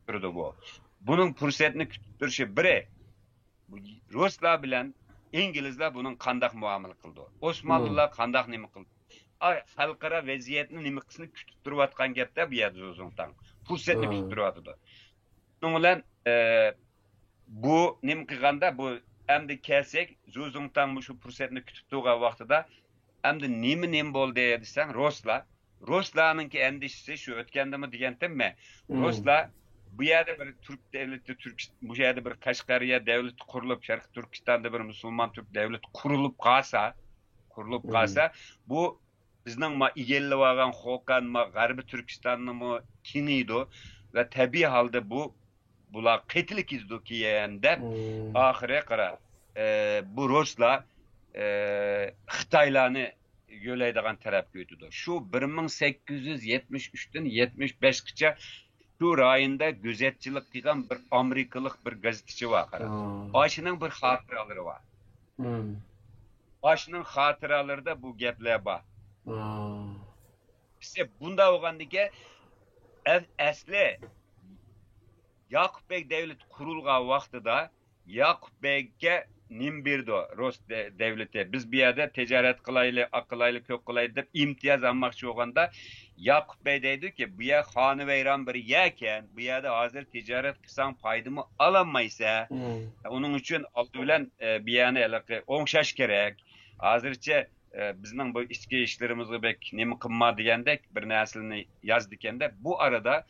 turdi bu. Buning fursatni kutib turishi biri. Ruslar bilan İngilizlar buning qandaq muomala qildi? Osmonlilar qandaq nima qildi? Xalqaro vaziyatni nima qilishni kutib turayotgan gapda bu yerda Zozongtang. Fursatni kutib turadi. Shuning bilan bu nima qilganda bu endi kelsak Zozongtang shu fursatni kutib turgan vaqtida endi nima bo'ldi desang Ruslarninki endişesi şu o'tgandimi degandimmi? Ruslar bu yerda bir Türk devleti, bu yerda bir Qashqariya davlati qurilib, Sharq Turkistonda bir musulmon Türk davlati qurilib qolsa, bu bizning egallab olgan Xoqan, G'arbi Turkistonni kengaydi va tabiiy holda bular qetilik izdokiyanda oxiri qara bu Ruslar Xitoylarni yo'laydigan tarafga o'tdi. Shu 1873dan 75gacha şu rayonda gözetçilik qilgan bir Amerikalik bir gazetçi var. Başının bir xotiraları var. Başının xotiralarida bu gaplar bor. İşte bunda olgandiki asli Yakup Bey devleti kurulgan vaqtida Yakup Bey'ge nim berdi Rus devleti. Biz bir yerde ticaret qilayli, aqlayli, ko'p qilayli deb imtiyoz olmoqchi bo'lganda Yakup Bey deydi ki bu yer xonavayron bir yerken, bu yerda hozir tijorat qilsang foydani ololmaysa, uning uchun oldi bilan bu yerni o'ngshash kerak. Hozircha bizning bu ichki ishlarimizni bek nima qilma degandek bir narsani yazdikanda bu arada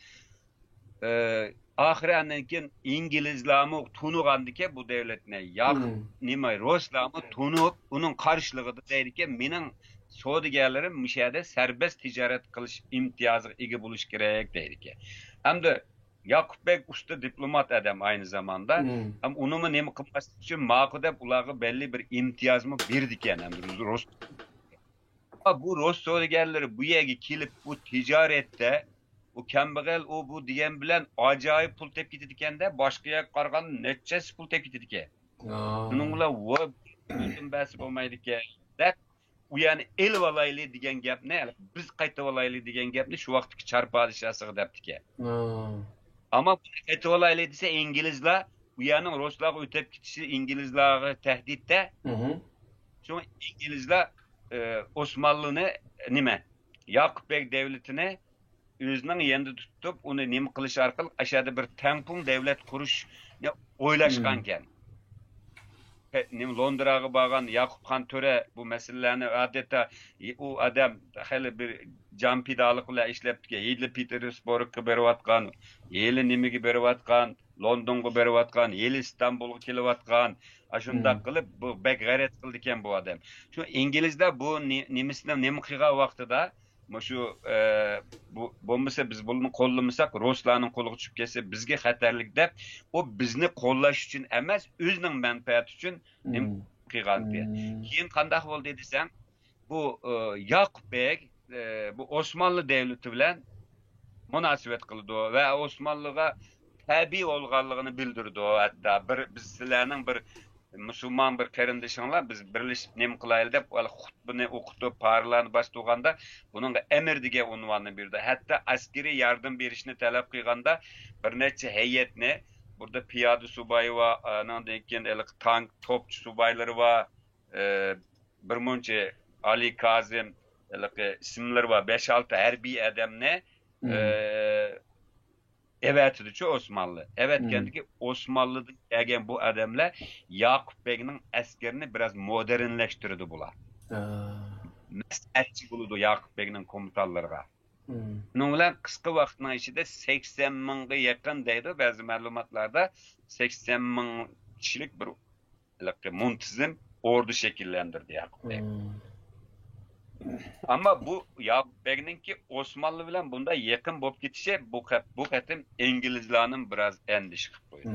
ahirenden keyin İngilizlarni tunugandike bu devletine yak nima Ruslarni tunup onun karşılığında deydiken mening savdogarlarim müşahede serbest ticaret qilish imtiyoziga ega bo'lish kerak deydikan. Hamda Yaqubbek usta diplomat adam aynı zamanda. Ama onu nima qilmaslik uchun ma'qul deb ularga belli bir imtiyozmi berdikan hamda Rus. Bu Rus savdogarlari bu yerga kelib bu ticaretde o kambag'al o bu degan bilan ajoyib pul tepib ketadigan-da, boshqa yoqqa qaraganda nechasi pul tepib ketadigan. Buning bilan o'zim bas bo'lmaydi ekan. Deb u yani el olayli degan gapni, biz qaytib olayli degan gapni shu vaqtdagi Char podshosiga debdi. Ama qaytib olayli desa İngilizlar u yani Ruslarga o'tib ketishi İngilizlarga tahdidda. Şu İngilizlar Osmanlı'nı nima? Yaqubbek devletini özünün yanında tutup onu nima qilish orqali aşağıda bir tampon devlet kuruş o'ylashgankan. Londraga borgan Yaqubxon Töre bu meselelerni adeta u adam hali bir jon pidalik bilan ishlab turgan, yili Petersburgga berayotgan, yili nimaga berayotgan, Londonga berayotgan, yili İstanbulga kelayotgan, shunday qilib bu bek g'ayrat qildi ekan bu adam. Shu İngilizlar bu nimasini nima qilgan vaqtida şu bo'lmasa biz buni qo'llamasak Ruslarning qo'liga tushib kelsa bizga xatarlik deb o bizni qo'llash uchun emas o'zining manfaati uchun qilgan. Keyin qanday bo'ldi desam bu Yaqubbek bu Osmanlı devleti bilan munosabat qildi va Osmanlıga tabiiy bo'lganligini bildirdi. Hatta biz sizlarning bir Müslüman bir qarindoshinglar biz birlashib nima qilaylik deb xutbani o'qitib parlani boshlaganda buning emir degan unvonni berdi. Hatto askeriy yordam berishni talab qilganda bir necha hay'atni burada piyoda suboyi va undan keyin tank topchi suboylari va bir muncha Ali Kazim ismlar va 5-6 harbiy odamni evet dedi Osmanlı. Evet kendiki Osmanlı'dan gelgen bu adamlar Yaqubbek'in askerini biraz modernleştirdi bular. Mesletçi buludu Yaqubbek'in komutanlarına. Bununla kısa vaktin içinde 80 mingga yakın deydi. Bazı malumatlarda 80 ming kişilik bir muntizim ordu şekillendirdi Yaqubbek. Ama bu Yaqubbek'ninki Osmanlı bilen bunda yakın bolup ketişi bu qatim İngilizlarning biraz endish qilib qo'ydi.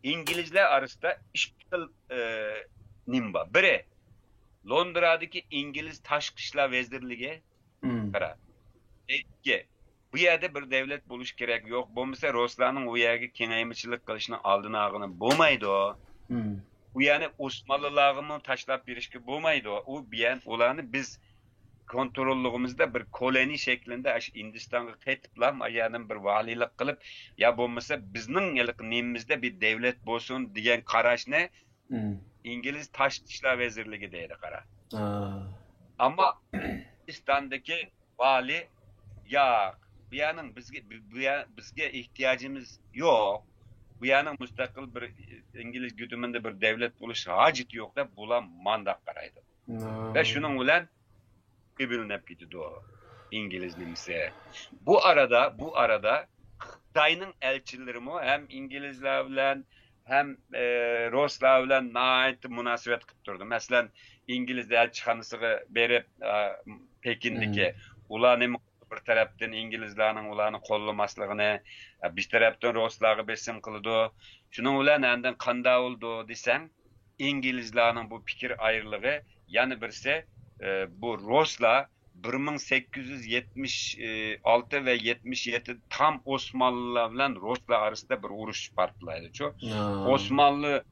İngilizlar arasida ishqil nimba. Biri Londradagi İngiliz Tashqi ishlar vazirligi qara. Ikki bu yerda bir davlat bo'lish kerak, yo'q bo'lmasa Ruslarning u yerga kengaymichilik qilishning oldini olg'ini bo'lmaydi. Bu yani Osmanlılarını taşlap berishga bo'lmaydi. O biyan ularni biz kontrollug'imizda bir koloni şeklinde Hindistonga qaytiblar, ayağının bir valilik qilib, ya bo'lmasa bizning nimimizda bir devlet bo'lsin degan qarashni İngiliz Tashqi ishlar vazirligi deydi qara. Ama Hindistondagi vali ya biyaning bizga ehtiyojimiz yo'q. Bu yani müstakil bir İngiliz güdümünde bir devlet buluş hacit yok da bulan mandak qaraydı. Ve şunun ulan bilinip gidiyordu o İngiliz nimse. Bu arada Xitayning elçileri hem İngilizler bilen hem Ruslar bilen nait münasebet qilib turdi. Mesela İngiliz elçixonasiga berib Pekindagi ular nima bir tarafdan İngilizlarning ularni qo'llamasligini, bir tarafdan Ruslarga besim qildi. Shuning bilan endi qanday bo'ldi desang, İngilizlarning bu fikr ayrılığı yana birisi bu Ruslar 1876 ve 77 tam Osmanlılar bilan Ruslar arasında bir urush portlaydi. Osmanlı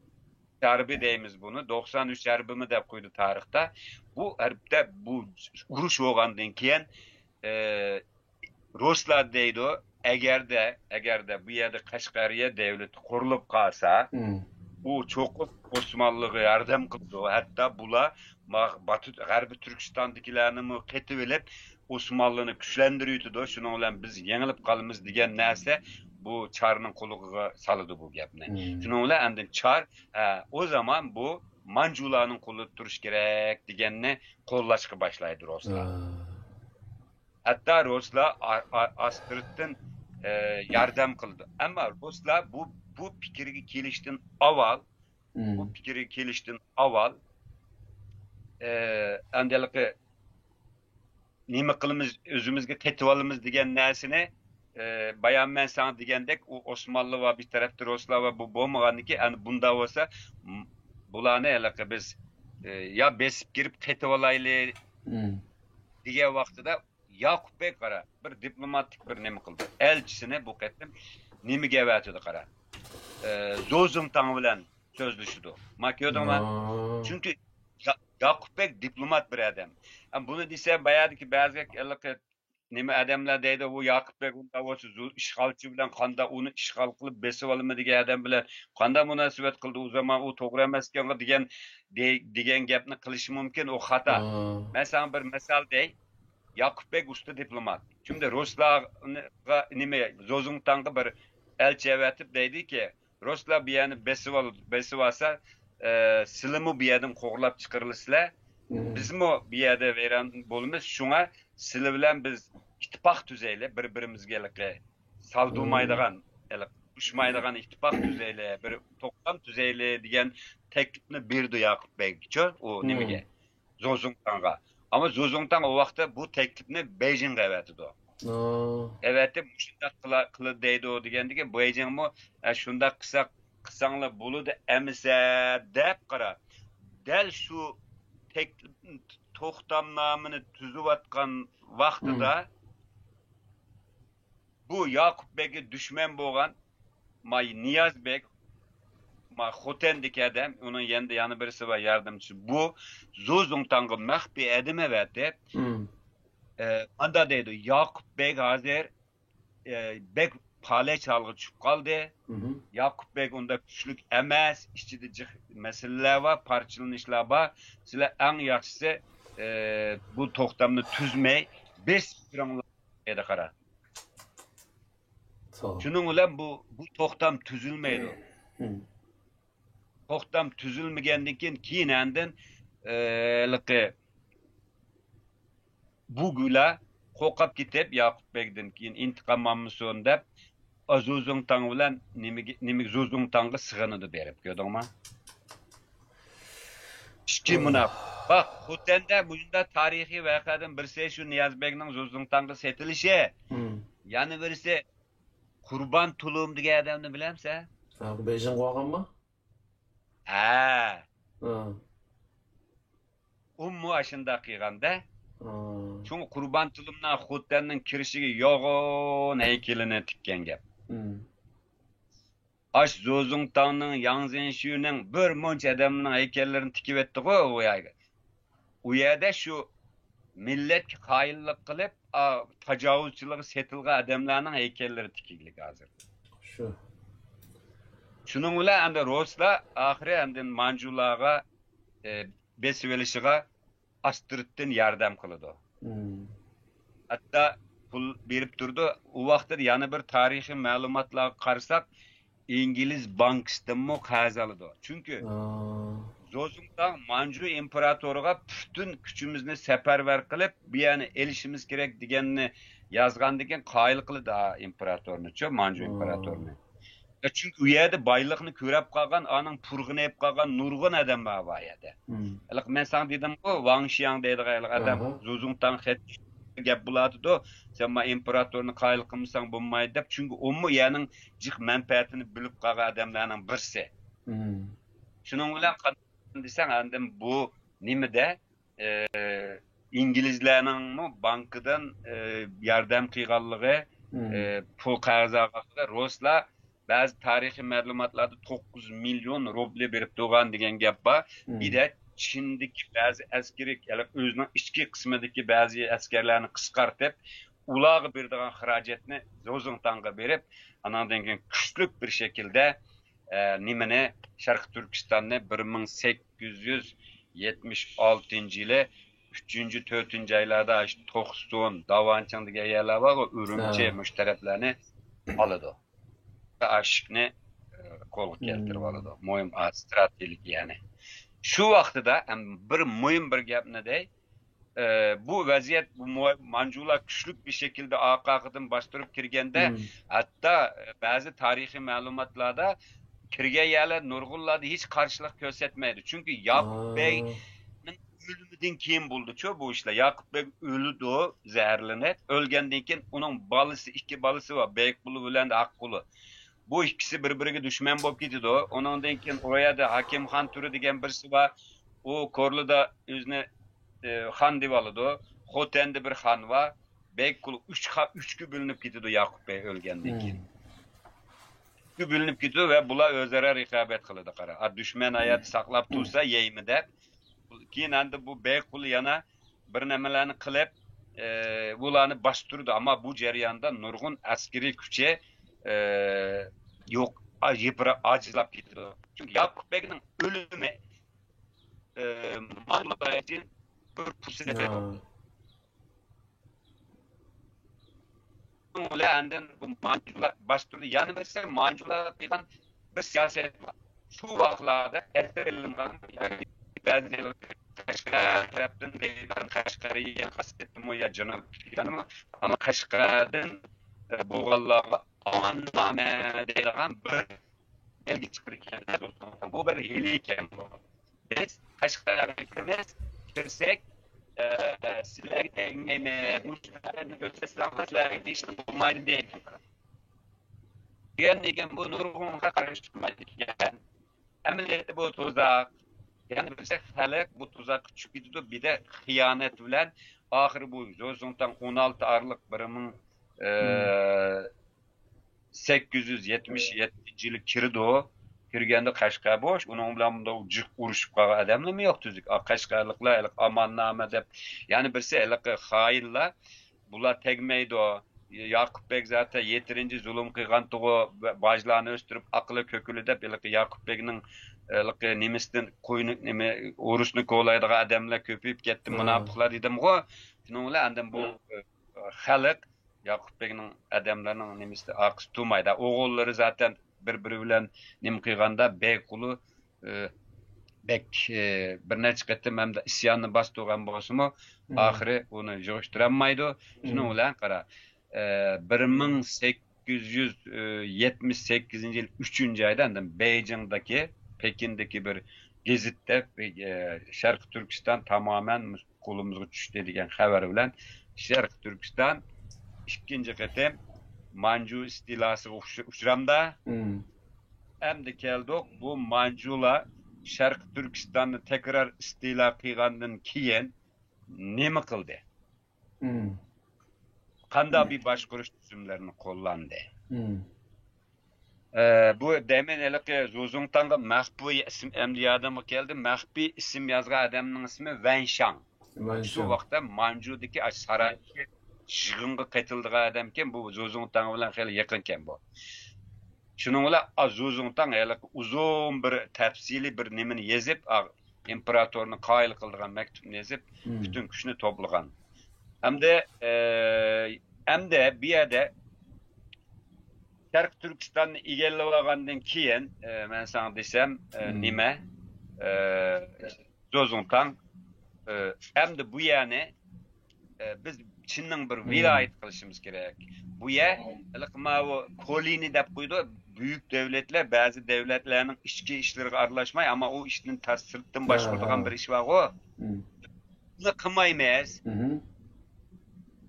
harbi deymiz bunu. 93 harbimi deb qo'ydi tarixda. Bu harbda bu urush bo'lgandan keyin Ruslar deydi eğer de bu yerde Qashqariya devleti qurilib qolsa, bu cho'qib Osmanlıga yordam qildi. Hatta bular Batı G'arbiy Turkistondagilarni qetib olib Osmanlıni kuchlantirdi. Shuning bilan biz yengilib qolamiz degan narsa bu Charning qo'liga soldi bu gapni. Shuning bilan endi Char o zaman bu Mancularning qo'lida turish kerak deganni qo'llashga boshlaydi Ruslar. Hatta Ruslar Astriddan yordam qildi. Ammo Ruslar bu fikrga kelishdan avval andaligi nima qilamiz o'zimizga ketib olamiz degan narsani bayon men sana degandek u Osmanlı va bir tarafda Ruslar va bu bo'lmaganiki ani bunda bo'lsa bularni alaqi biz ya besib kirib ketib olaylik degan vaqtida Yaqubbek qara bir diplomatik bir nima qildi. Elchisini bu qatim nimaga avatdi qara. Zozumtang bilan so'zlashdi. Makedonman. Chunki Yaqubbek diplomat bir adam. Bunu desa bayadiki ba'zi nima adamlar deydi bu Yaqubbek unda bo'lsa ishg'olchi bilan qanda uni ishg'ol qilib besib olma degan adam bilan qanda munosabat qildi u zaman u to'g'ri emas degan gapni qilish mumkin u xato. Men sana bir misol dey. Yaqubbek usta diplomat. Şimdi Ruslarga nima Zozumtangga bir elchi avatib deydiki Ruslar bu yerni besib olsa silimi bu yerdan qo'g'lab chiqarilsa bizmi bu yerda vayron bo'lamiz. Shunga sizlar bilan biz ittifoq tuzaylik, bir-birimizga saldurmaydigan, ushmaydigan ittifoq tuzaylik, bir to'xtam tuzaylik degan taklifni berdi Yaqubbekchi u nimaga? Zozumtangga. Ama Zozumtang o vaqtda bu taklifni Beijingga avatdi. Evet, shunday qilib deydi o degandiki Beijingmi shunday qilsanglar bo'ladi emisa deb qara. Dal shu to'xtamnomani tuzayotgan vaqtida bu Yaqubbekga dushman bo'lgan Niyazbek Xotendeki adam, onun yanında yanı birisi var yardımcısı. Bu Zozumtang'a maxfiy adam evatib, anda deydi Yaqubbek hazır bek pale çalgı çıkıp kaldı. Yaqubbek onda güçlük emas, içinde meseleler var, parçalanışlar var. Sizler en yaxşısı bu toxtamını tüzmey, 5 gramlar edi qara. Şunun ulan bu toxtam tüzülmeydi. Toxtam tüzülmegendikin keyin bu güla qo'qab ketib Yaqubbekdan keyin intiqom olmasin deb Zozumtang bilan nimaga Zozumtangga sig'inadi berib ko'rdingmi? Ikki munaf. Bak Xotenda bunda tarixiy voqeadan birisi shu Niyazbekning Zozumtangga setilishi. Yana birisi Qurban Tulum degan odamni bilamsan? Beijing qo'yganmi? Ummu aşında qilganda çünkü Qurban Tulumdan Xottenning kirishiga yo'g'on haykalini tikkan gap. Aş Zozumtangning Yangzenshuning bir muncha odamning haykallarini tikib etdi-ku u yerga. U yerda shu millat qoyillik qilib tajovuzchilik setilgan odamlarning haykallari tikillik hozir. Shu. Şunun bilan endi Ruslar oxiri endi Manjularga besib olishiga Astriddan yordam qildi. Hatta pul berib turdi. U vaqtda yana bir tarixiy ma'lumotlarga qarasak, İngiliz bankisidanmi qarz oldi. Chunki Zozumtang Manju imperatoriga butun kuchimizni safarbar qilib, bu yerni elishimiz kerak deganni yozgandan qoyil qildi imperatorni-chi, Manju imperatorni. Çünkü u yerda boyliqni ko'rib qolgan, aning purg'ini yeb qolgan nurg'un odam bor edi. Men sana dedim-ku, Wang Xiang deydigan odam Zozumtang gap bo'ladi-da, sen ma imperatorni qoyil qilmasang bo'lmaydi deb, chunki u yerning jiq manfaatini bilib qolgan odamlarning birisi. Shuning bilan desang, endi bu nimada İngilizlarning bankidan yordam qilganligi, pul qarz olganligi Ruslar bazı tarixiy ma'lumotlarda 9 milyon rubl berib turgan degan gap bor. Bir de Çindagi bazı askeri, o'zining ichki qismidagi bazı askarlarni qisqartib, ularga beradigan xarajatni Zozumtangga berib, andan keyin kuchli bir şekilde nimani Sharq Turkistonni 1876-yili 3-4-oylarda To'qson, Davanchang degan yerlar bor, Urumchi mushtaraflarni oladi. Aşkni qo'lga keltirib oladi. Muhim strategik yani. Şu vaqtida bir mühim bir gapni dey. Bu vaziyet bu Mancular güçlük bir şekilde AKK'dan bastırıp kirgende hatta bazı tarihi malumatlarda kirgen yerler nurgullarda hiç karşılık göstermedi. Çünkü Yakup Bey'nin ölümünden kim buldu çoğu bu işle. Yakup Bey öldü o zehirlenip. Ölgenden keyin onun balısı, iki balısı var. Beykulu bilen de Akkulu. Bu ikisi birbirine düşman bolup gidiyordu. Onundan keyin oraya da Hakim Han Türü degan birisi var. O Korlu'da özüne han divalıdı. Hoten'de bir han var. Beykulu üçkü bölünüp gidiyordu Yakup Bey ölgenden keyin. Üçkü bölünüp gidiyordu ve bular özlere rekabet kılıdı qara. Düşman hayatı saklap tursa yeymi dep. Keyin endi bu Beykulu yana bir nemelerni qilib bularni bastırdı ama bu jarayonda nurg'un askeriy kuchi yok acizlab ketdi. Çünkü Yakup Bey'nin ölümü Mancular için bir pursat oldu. Ulardan bu Mancular bastırdı. Yani mesela Mancular degan bir siyaset var. Şu vaqtlarda erterilgan bazı Kaşgar taraftan deyilgan Kaşgar'ı kastettim o ya canım. Ama Kaşgar'dan boğallağı anlame deyilgan bir belge çıkırken bu bir hileyken bu. Biz Kaşgar'a kirmez, kirsek sizlerge tegneme, bu şehirlerini gösterselerde işte bulmaydı değil. Yani bu nurgunga karıştırmaydı yani. Emniyette bu tuzak. Yani bize halk bu tuzak küçük gidiyordu. Bir de hıyanet bilen ahir bu Zozun'dan 16 Aralık 1877 yılı kirdi o. Kirgende Kaşgar boş. Onun bilen bunda cık uruşup kalan adamlı mı yok tüzük? Kaşgarlıkla amanname dep. Yani birisi elik hainla bula tegmeydi o. Yakup Bey zaten yeterince zulüm kıygandı o. Bajlarını östürüp akıllı kökülü dep. Yakup Bey'nin nemisden koyunu neme urusunu kolaydığı adamlar köpüyüp gitti münafıklar dedim o. Şununla andan bu halk Yakup Bey'nin adamlarının nemiste aqs tumaydı. Oğulları zaten birbiri bilen nem kıyganda Beykulu bek bir neçe qitim hem de isyanını bastırgan bolsunmu ahiri onu joşturanmaydı. Şununla qara 1878 yıl 3. aydan Beijing'daki Pekin'deki bir gezitde Şarkı Türkistan tamamen kolumuzga düştü degan haber bilen Şarkı Türkistan ikinci qitim Mancu istilasıga uçramda hem de keldik bu Mancular Şarkı Türkistan'ı tekrar istila qilgandan keyin nima qildi? Qanday bir başqurish tuzumlarini qo'llandi? Bu demin eliki Zozungtanga maxfiy ism emdi adamı geldi. Maxfiy isim yazgan adamның ismi Wen Shang. Şu vaqtda Manjudagi saray yig'inga qaytildigan adamken bu Zozungtang bilan xeli yaqinken bu. Şunun bilan Zozungtang uzun bir tafsili bir nimani yezib, imperatorni qoyil qildigan maktubni yezib, bütün kuchni to'plagan. Hamda bu yerda Şarkı Türkistan'ı egallab olgandan keyin men sana desem nima Zozungtang hamda bu yerni biz Çinning bir vilayet qilishimiz kerak. Bu yer bu kolini deb qo'ydi. Büyük devletler bazı devletlerning ichki ishlariga aralashmay ama o ishni tasirdan boshqaradigan bir ish bor o. Bunu qilmaymiz.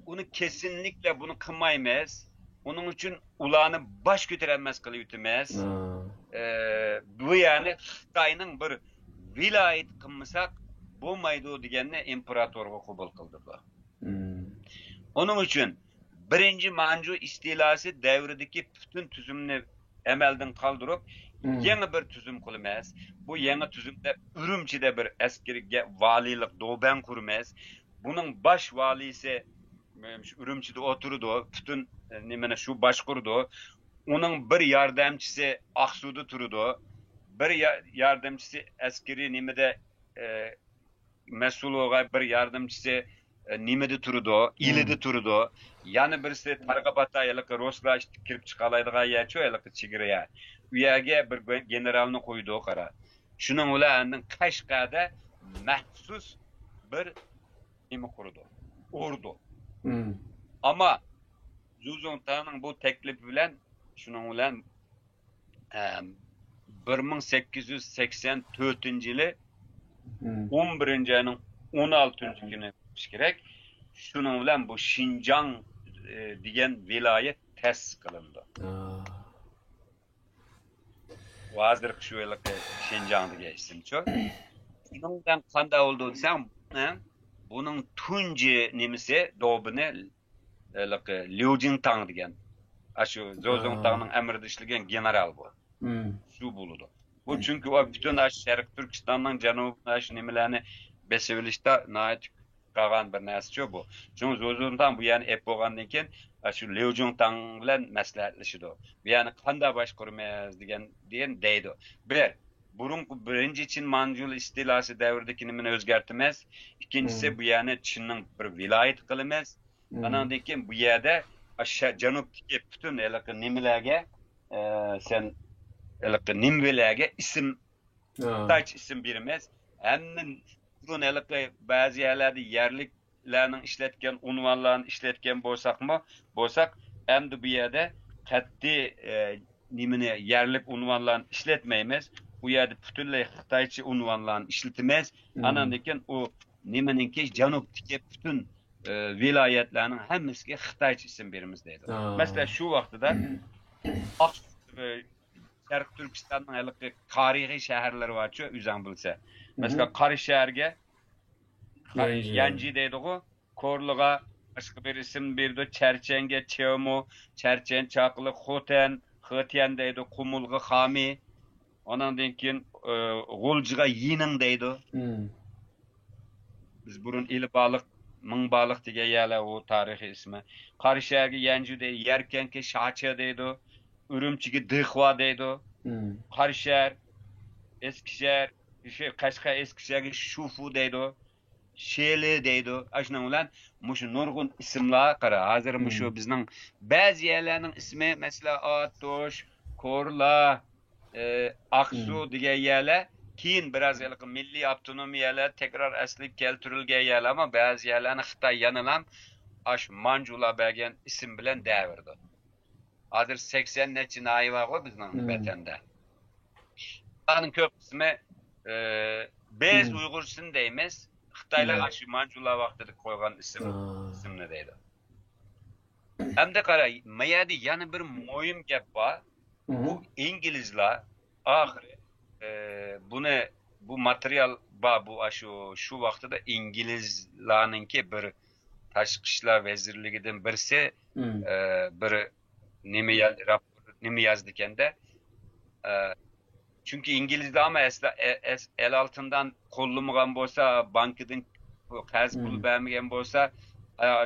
Onu kesinlikle bunu qilmaymiz. Onun için ulanı baş götüremez kılıyıtımız. Bu yani Xitayning bir vilayet qilmasak bo'lmaydi deganni imperatorga qabul qildi bu. Onun için birinci Manju istilası devrideki bütün tüzümni emelden kaldırıp yeni bir tüzüm kurmaz. Bu yeni tüzümde Ürümçi'de bir askeri valilik Doğuben kurmaz. Bunun baş valisi Ürümçi'de oturdu. Bütün nimene şu başkurdu. Onun bir yardımcısı Aksu'da turdu. Bir yardımcısı askeri nimede mesul olan bir yardımcısı nimede turdu, ilide turdu. Yani birisi Tarqabatda yalaqı Ruslar kirib chiqalaydigan yacho yalaqı chegiraya. U yerga bir generalni qo'ydi qara. Şunun ulanın Qashqada mahsus bir nima kurdu. Ordu. Ama Zuzuntanın bu teklifi bilen şunun bilen 1884 yılı 11. ayının 16. günü gerek. Şunun bilen bu Şinjan degan vilayet təsis qılındı. O hazırki şu yılki Şinjan degan isim şu. Şunun bilen qanday oldu desem, bunun tunji nimisi dobini Liu Jintang degan. Aşı Zozongtang'ın emrinde işlegen general bu. Şu buludu. Bu çünkü o bütün Şərq Türkistan'ın janubuna şu nimelerni besevilişte nait qalan bir narsa bu. Çünkü Zozongtang bu yani ep bolgandan keyin şu Liu Jintang bilen maslahatlashidi. Bu yani qanday boshqurmaymiz degan deydi. Bir burun birinci Çin Manjul istilası davridagi nimani o'zgartimiz. İkincisi bu yani Çin'nin bir vilayet qilamiz. Anandan keyin bu yerda janubdagi bütün nimalarga sen nimvelerge isim taç isim birimiz. Hemen bunun bazı yerlerde yerliklerinin işletken unvanlarını işletken bolsak hem de bu yerde katli nimini yerlik unvanlarını işletmeyimiz. Bu yerde bütünley Xitayçı unvanlarını işletmez. Anandakin o nimeninki janubdaki bütün vilayetlerinin hemisi Xitayçı isim birimiz deydi. Mesela şu vakti da Şərq Türkistan'ın tarihi şehirleri var ki, üzən bilsə. Mesela Qarışəhərə Yanji deydi o, Korluğa başka bir isim verdi, Çərçəngə Çevmu, Çərçən Çaqlı Xoten, Xoten deydi, Kumulğa Xami. Ondan keyin Gulcığa Yinin deydi. Biz burun ili balık, ming balık degan yerler o tarihi ismi. Qarışəhərə Yanji deydi, Yerkenke Şaça deydi. Ürümçi'ye Dıhva deydi. Qarışəhər, Eskişehir, Qashqar Eskişehir'e Şufu deydi. Şeli deydi. Aşınan ulan muşu nurgun isimler qara. Hazır muşu bizning bazı yerlerinin ismi mesela Atoş, Korla, Aksu degan yerler keyin biraz milli avtonomiyalar tekrar asli keltirilgan yerler ama bazı yerlerini Xitoy yanilam aş Manjula bergan isim bilan davirdi. Hazır 80 neçin ayı var o bizning vatanda. Bunun köp ismi bez Uyg'ursin deymiz. Xitoylar aşı Manjula vaqtida qo'ygan isimni deydi. Hamda qara, mayada yana bir muhim gap bor. Bu İngilizlar ahiri bu material bor bu şu vaqtida İngilizlarninki bir tashqi ishlar vazirligidan birisi bir nima yazdı ekanda. Çünkü İngilizler ama el altından qo'llamagan bo'lsa, bankidan qarz pul bermagan bo'lsa,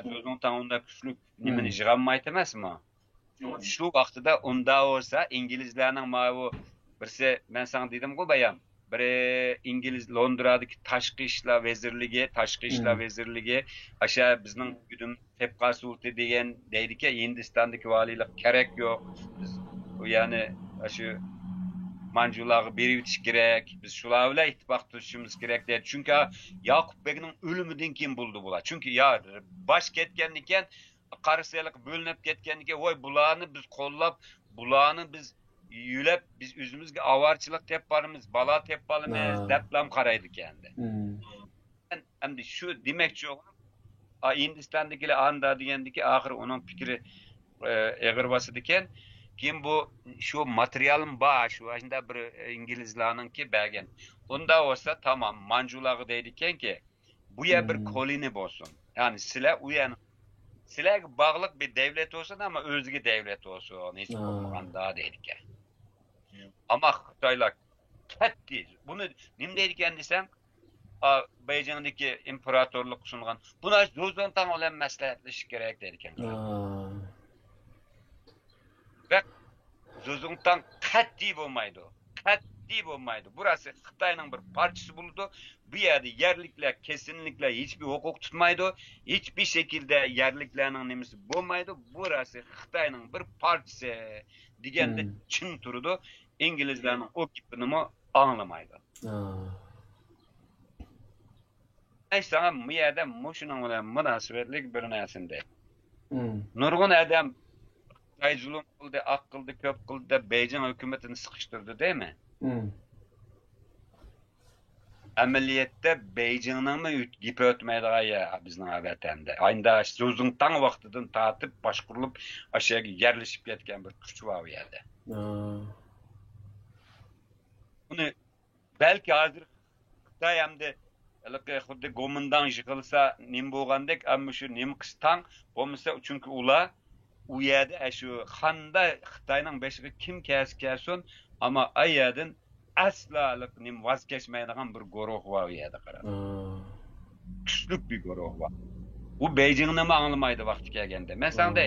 Zozongtang unda kuchli nimani yig'olmaydi emasmi? Shu vaqtida unda olsa İngilizlarning bu birisi men sana dedim-ku bayan. Biri İngiliz Londra'daki tashqi ishlar vazirligi, aşağı bizning güdüm tepqa sulti degan deydi-ki, Hindistondagi valilik kerak yo'q. Biz yani shu Manjulaga berib o'tish kerak. Biz shular bilan ittifoq tuzishimiz kerak deydi. Chunki Yaqup Bekning o'limidan keyin bo'ldi bular. Chunki bosh ketgandan keyin qarasalik bo'linib ketgandan keyin voy bularni biz qo'llab, bularni biz yulab, biz o'zimizga avarchilik deb boramiz, balo deb boramiz, deblam qaraydi endi. Endi shu demakchi o'g'lim, Hindistondagilar anda degandiki, oxiri uning fikri eg'ir bosadi ekan. Kim bu şu materialın baş, şu aslında bir İngilizlarınki bergen. Onda olsa tamam, Manjulağı deydikken ki bu ya bir koloni olsun. Yani sizler bağlılık bir devlet olsun ama özgü devlet olsun. Hiç olmayan daha deydikken. Ama Xitoylar ketdi. Bunu nim deydikken desem, Beyjan'daki imparatorluk sungan. Buna Zozongtang olan maslahatlashish kerak deydikken. Ve Zozongtang qat'iy bo'lmaydi. Burası Xitoyning bir parçası buldu. Bu yerde yerlikler kesinlikle hiçbir hukuk tutmaydı. Hiçbir şekilde yerliklerinin nemisi bo'lmaydi. Burası Xitoyning bir parçası deganda chin turdi. İngilizlarning o gapini anlamaydı. Ha. Ben sana bu yerde muşunun bilen münasebetlik bir narsinde. Hmm. Nurgun adam Xitay zulüm kıldı, ak kıldı, köp kıldı da Beijing hükümetini sıkıştırdı değil mi? Hmm. Ameliyette Beijing'nin mi gip ötmeydiği ya bizning vatanda. Aynda Zuzungtan vaqtidan tatip başkurulup aşağıya yerleşip ketken bir kuch var bu yerde. Ha. Bunu belki hazır Xitay hamda xuddi gomindan yıkılsa nim bo'lgandek, amma shu Nimqiston bo'lmasa çünkü ular u yerda shu xanda Xitoyning beshiga kim kelsin, ama ay yerdan aslalik nim vaz kechmaydigan bir guruh var u yerda qarab. Ha. Kuchli bir guruh var. U Beijingni mi anglamaydi vaqti kelganda. Men sanda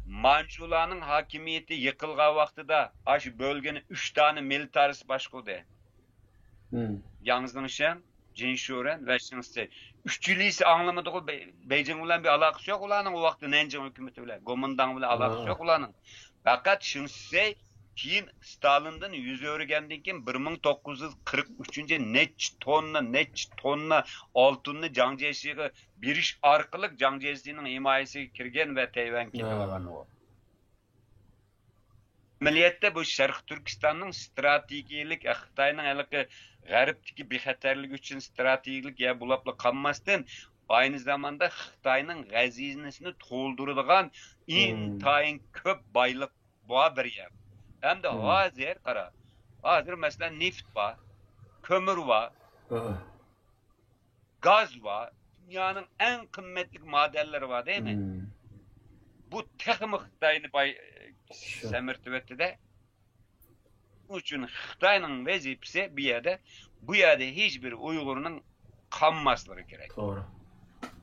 Manchularning hakimiyeti yıkılgan vaqtida aşı bölgeni 3 tane militarist başqurdi. Hmm. Yangzhengshan, Jinshuren ve Shanxi. Üççülüyse anlamadı o Beijing bilen bir alakası yok ulanın o vakti Nanjing hükümeti bilen. Kuomintang bilen alakası yok ulanın. Fakat Shanxi keyin Stalin'dan yüz öğrendiğinden keyin 1943 neç tonna altınını Jiang Zexi'ye biriş arkalık Jiang Zexi'nin himayesiga kirgen ve Tayvan ketgan o. Ameliyatda bu Şarkı Türkistan'ın stratejik Xitoyning haligi G'arbdagi bexatarligi uchun strategik ya bulapla qolmasdan aynı zamanda Xitoyning g'azinesini to'ldiradigan intayin ko'p boylik bor bir yer. Hamda hozir qara. Hozir masalan neft var, kömür var, gaz var. Dünyanın en kıymetli madenleri var değil mi? Bu texmi Xitoyni semirtib o'tdi-da. Uchun Xitoyning vazifasi bu yerda hech bir Uyg'urning qolmasligi kerak. Doğru.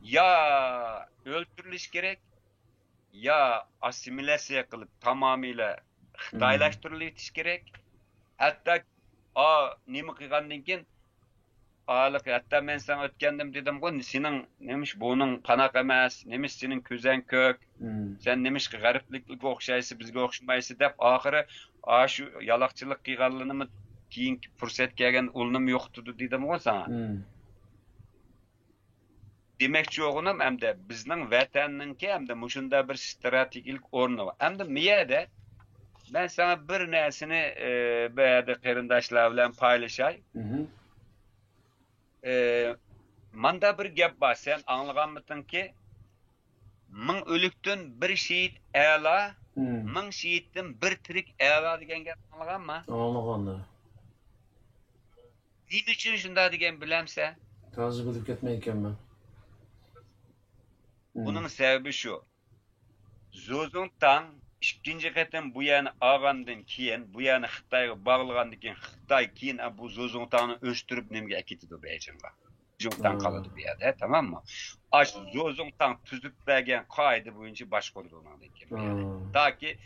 Ya öldürülüş gerek, ya asimilasya qilib tamamıyla Xitoylaştırılış gerek. Hatta nima qilgandan keyin hatta men sana o'tgandim dedim ku sening nemish buning qanaqa emas, nemish sening ko'zang ko'k, sen nemish g'ariblikka o'xshaysiz, bizga o'xshamaysiz deb oxiri shu yaloqchilik qilganligini keyingi fursat kelgan ulim yo'qdi dedim ku sana. Demakchi o'g'lim hamda bizning vatanninki hamda mushunda bir strategik o'rni bor. Hamda miyada ben sana bir narsani bu yerda qarindoshlar bilan paylashay. Manda bir gap bor, sen anglaganmidingki, 1000 o'likdan bir shehid a'lo, 1000 shehiddan bir tirik a'lo degan gap anglaganmi? Anlaganda. Nima uchun shunday degan bilamsan? Hozir bilib ketmay ekanman. Bunun sebebi şu. Zozongtang ikkinchi qatim bu yerni olgandan keyin, bu yerni Xitoyga bog'lagandan keyin Xitoy keyin bu Zozongtangni o'stirib nimga ketdi Beijingga. Zozongtang qoladi bu yerda, tamam mı? Zozongtang tuzib bergan qoida bo'yicha boshqardi undan keyin. Taki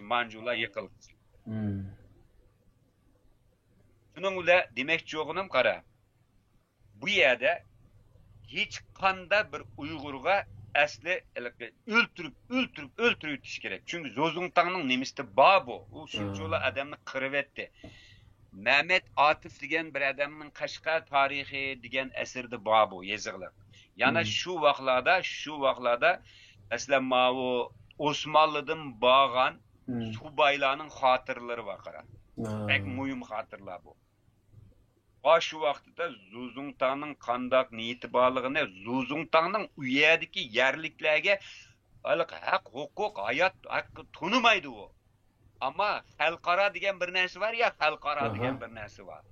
Manchular yiqilsin. Shuning bilan demakchi o'g'lim qara. Bu yerda hech qanday bir Uyg'urga asli öldürüp yetiş gerek. Çünkü Zozongtangning nemisi bor bu. U shunchalar adamni qirib etdi. Mehmet Atif degan bir adamning Qashqar tarixi degan asarda bor bu yoziqlar. Yana şu vaqtlarda aslan bu Osmanlıdan bo'lgan subaylarning xotiralari bor qara. Pek muhim xotirlar bu. Şu vaqtida Zozongtangning qandaq niyati borligini, Zozongtangning u yerdagi yerliklarga haq, huquq, hayot haqqi tunimaydi u. Ama xalqaro degan bir narsa var ya, xalqaro degan bir narsa var.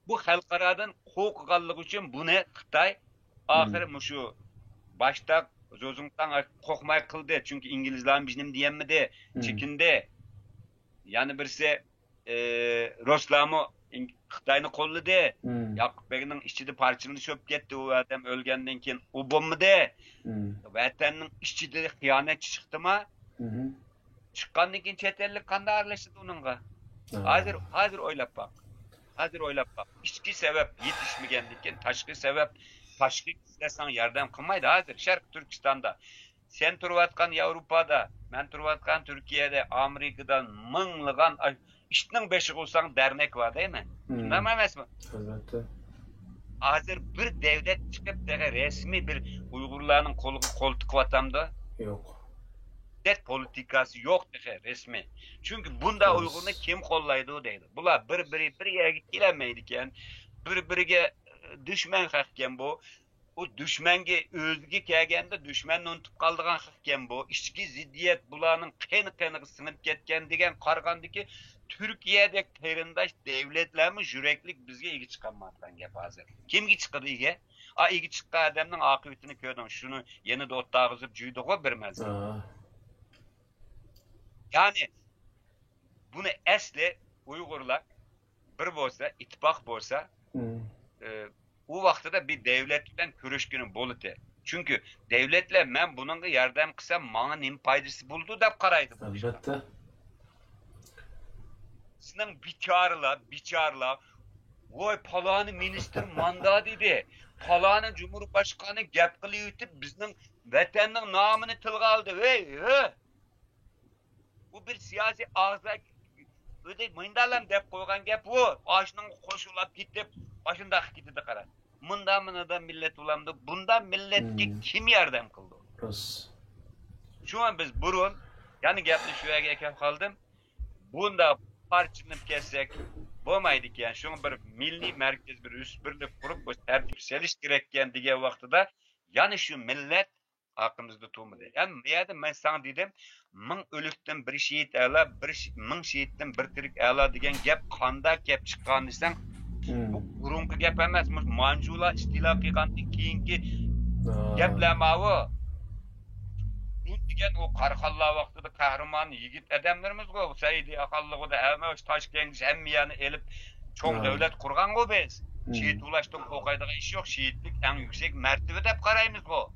Bu xalqarodan qo'rqganligi uchun buni Xitoy oxiri shu boshda Zozongtang qo'rqmay qildi, chunki inglizlar biznim deyanmidi, chekindi. Yani birisi Roslamo Xitoyni qo'lladi. Yaqub Begning ichida parchalanib ketdi, u odam o'lgandan keyin u bo'lmadi. Vatanning ichida xiyonatchi chiqdimi? Chiqqandan keyin chet ellik qanday aralashdi uningga? Hozir o'ylab baq. Ichki sabab yetishmagandan keyin tashqi sabab tashqi istesang yordam qilmaydi. Hozir Sharq Turkistonda sen turayotgan Yevropada, men turayotgan Turkiyada, Amerikadan minglagan İşinin beşi olsan dernek var değil mi? Şundan mı emes mi? Elbette. Hazır bir devlet çıkıp da resmi bir Uygurların koltuk vatamda Yok. devlet politikası yok diye resmi. Çünkü bunda Uygur'unu kim kollaydı o değil. Bunlar bir yere gelemeydiken, bir düşman hakken bu. O düşmenge özgü kelgende düşmanını unutup kaldırgan hakken bu. İçki ziddiyet bularının qeni sınıp ketken degen qargandaki Türkiye'de terindaş devletlerimiz yüreklik bizge igi çıkanmatkan gep hazır. Kimgi çıkıdı igi? Igi çıkka adamның akıbetini kördün. Şunu yeni de ottağızıp juyduğu birmez. Yani bunu esli Uygurlar bir bolsa, ittifak bolsa o vaqtida bir devletten körüşkünün bolute. Çünkü devletle men bununla yardım kısam bana nim paydası buldu dep qaraydı. Elbette. Sizin biçarla voy palani minister manda dedi. Palani cumhurbaşkanı gap qilib bizning vatanning namını tilga aldı. Hey. Bu bir siyasi ağza öde mindalam dep koygan gap bu. Aşının koşulap gitip başında gitdi qara. Mında da millet ulamdı. Bundan milletke kim yardım kıldı? Şu an biz burun yani gapni şu yerga ekep kaldım. Bunda parçalanıp kessek bo'lmaydi yani şu bir milliy merkez bir üst birlik kurup bu tertip seliş gerekken diye vaqtida yani şu millet hakkımızda tutmadı. Yani bu yerda ben sana dedim 1000 ölükten bir şehit ala, 1000 şehitten bir tirik ala degan gap qanda gap chiqqan desang bu burunqi gap emas. Manjula istilo qilgandan keyingi gaplar mavu. Bu degan o Qarqallar vaqtida qahramon yigit adamlarimiz go. Saidi aqalligida hamma Toshkent hammiyani elib cho'ng davlat qurgan go biz. Şehit ulaştım qo'qaydigan ish yo'q. Şehitlik eng yüksek mertebe deb qaraymiz go.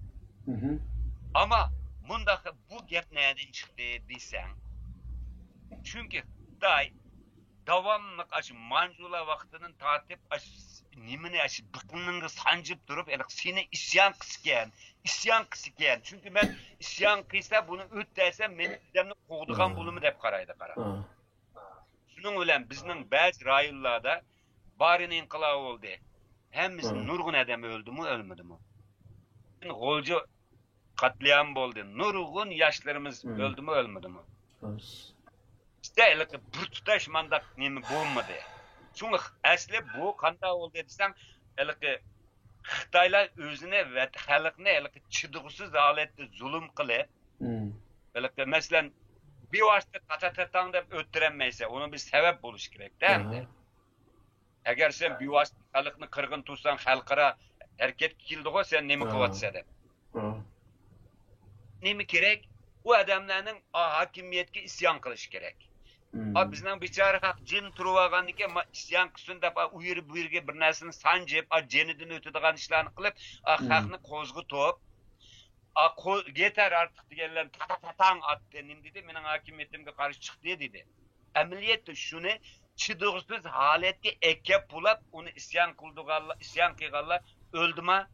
Ama bunda bu gap nereden çıktı desem. Çünkü Xitoy davamlı aşı Manjula vaxtının tatip aşı nimini aşı bıkınını sancıp durup seni isyan kısken. Çünkü ben isyan kıysa bunu öt desem benim demni qoğduğan bulumu dep qaraydı qara. Şunun bilen bizning bazı rayonlarda barin inqilab oldu. Hemmizin nurgun adam öldü mü ölmedi mi? Golcu katliam oldu. Nurgun yaşlarımız öldü mü ölmedi mi? İşte bir tutaş mandak nemi bulmadı. Çünkü asli bu kanda oldu desem Xitaylar özüne ve halkına çıdıgısız halette zulüm kılıp mesela bir vasıta tatatatan dep öttüremeyse onun bir sebep buluş gerek değil mi? Eğer sen bir vasıta halkını kırgın tutsan halkara hareket kildi o sen nemi kıvatsa da. Nemi gerek? O adamların hakimiyetke isyan kılış gerek. Bizden biçare haq cin turvagan diken isyan kısın da uyur buyurge bir narsani sancıp cenidin ötüdigan işlerini kılıp haqni kozgu top yeter artık diyenler tatatan attı dedi menin hakimiyetimge karşı çıktı dedi. Emniyette şunu çıdıgısız halette ekep bulap onu isyan kıldıgalla öldü mü?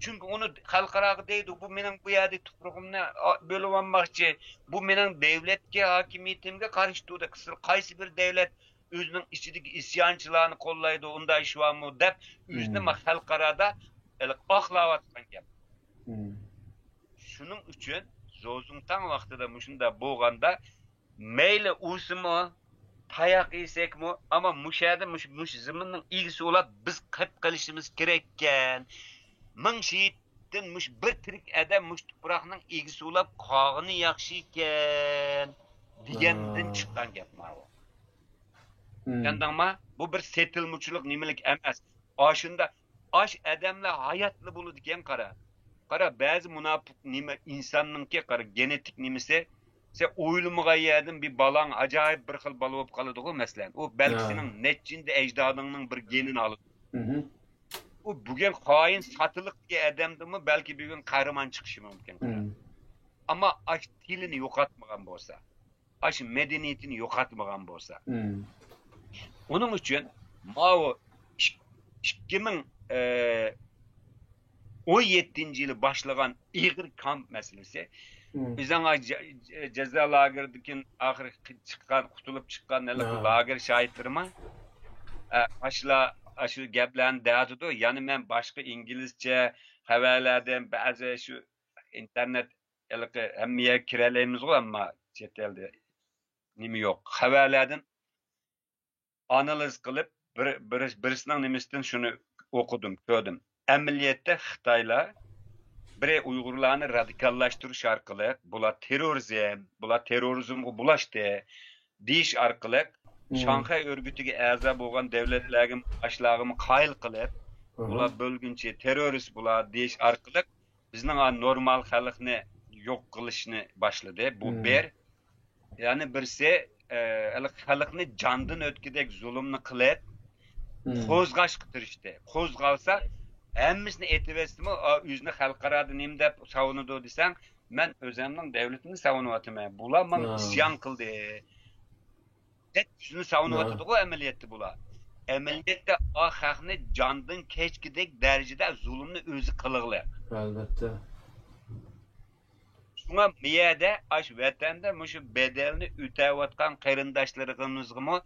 Çünkü onu halkarağı deydi, bu benim bu yerde tuprağımda böyle olmakçı, bu benim devletke hakimiyetimge karıştırdı. Kaysi bir devlet özünün içindeki isyancılarını kollaydı, onda iş var mı deyip, özünün halkarada ahlavatsan gel. Şunun için, Zozungtan vaxtıda muşunda boğanda, meyle usumu, tayak isek mi, ama muşada muş zımının ilgisi olap biz kıp kılışımız gerekken, 1000 şehittin muş bir tirik adam muş tuprağının egisi olap qağını yaxşı iken degenden çıqqan gap o. Yandama bu bir setilmuçuluk nimelik emas. Aşında aş adamlar hayatlı bulu diken qara. Qara bazı münafık nime insanınki qara genetik nimesi sen oylumuğa yedin bir balan acayip bir xil bala bolup qalıdı o meselen. O belki senin netçinde ecdadının bir genini alıp. O bugün hain satılık diye adamdı mı belki bir gün kahraman çıkışı mümkün. Ama aş dilini yok atmagan bolsa, aş medeniyetini yok atmagan bolsa. Onun için Mao 2017 yılı başlayan İğir kamp meselesi Bizden ceza lagerdeki ahir çıkan, kutulup çıkan lager şahitlerime aşı geplerini dağıtıdı. Yani ben başka İngilizce haberlerden bazı şu internet hemmeye kireleyimiz var ama chet elde nimi yok. Haberlerden analiz kılıp birisinin nimisinden şunu okudum, gördüm. Emniyette Xitaylar bir Uygurlarını radikallaştırış arkalık, bula terörizmge bulaştı, deyiş arkalık, Şanghay örgütüge a'za bolgan devletlerge başlagymı qayıl kılıp, bula bölgünçe terörist bula deyiş arkalık, bizning normal halkni yok kılışını başladı. Bu bir, yani birisi halkni candan ötkidek zulümni kılıp, qo'zg'ash qiltirishdi. Qo'zg'alsa hammasini aytibesimi, o'zini xalqarada nim deb savunadi desang, men o'zimning davlatimni savunyapman. Bular menga isyon qildi. Shuni savunyapti-ku amaliyotda bular. Amaliyotda xalqni jondan kechgidek darajada zulmni o'zi qilg'ili. Albatta. Shunga miyada ash vatanda mushu bedelni o'tayotgan qarindoshlarimizni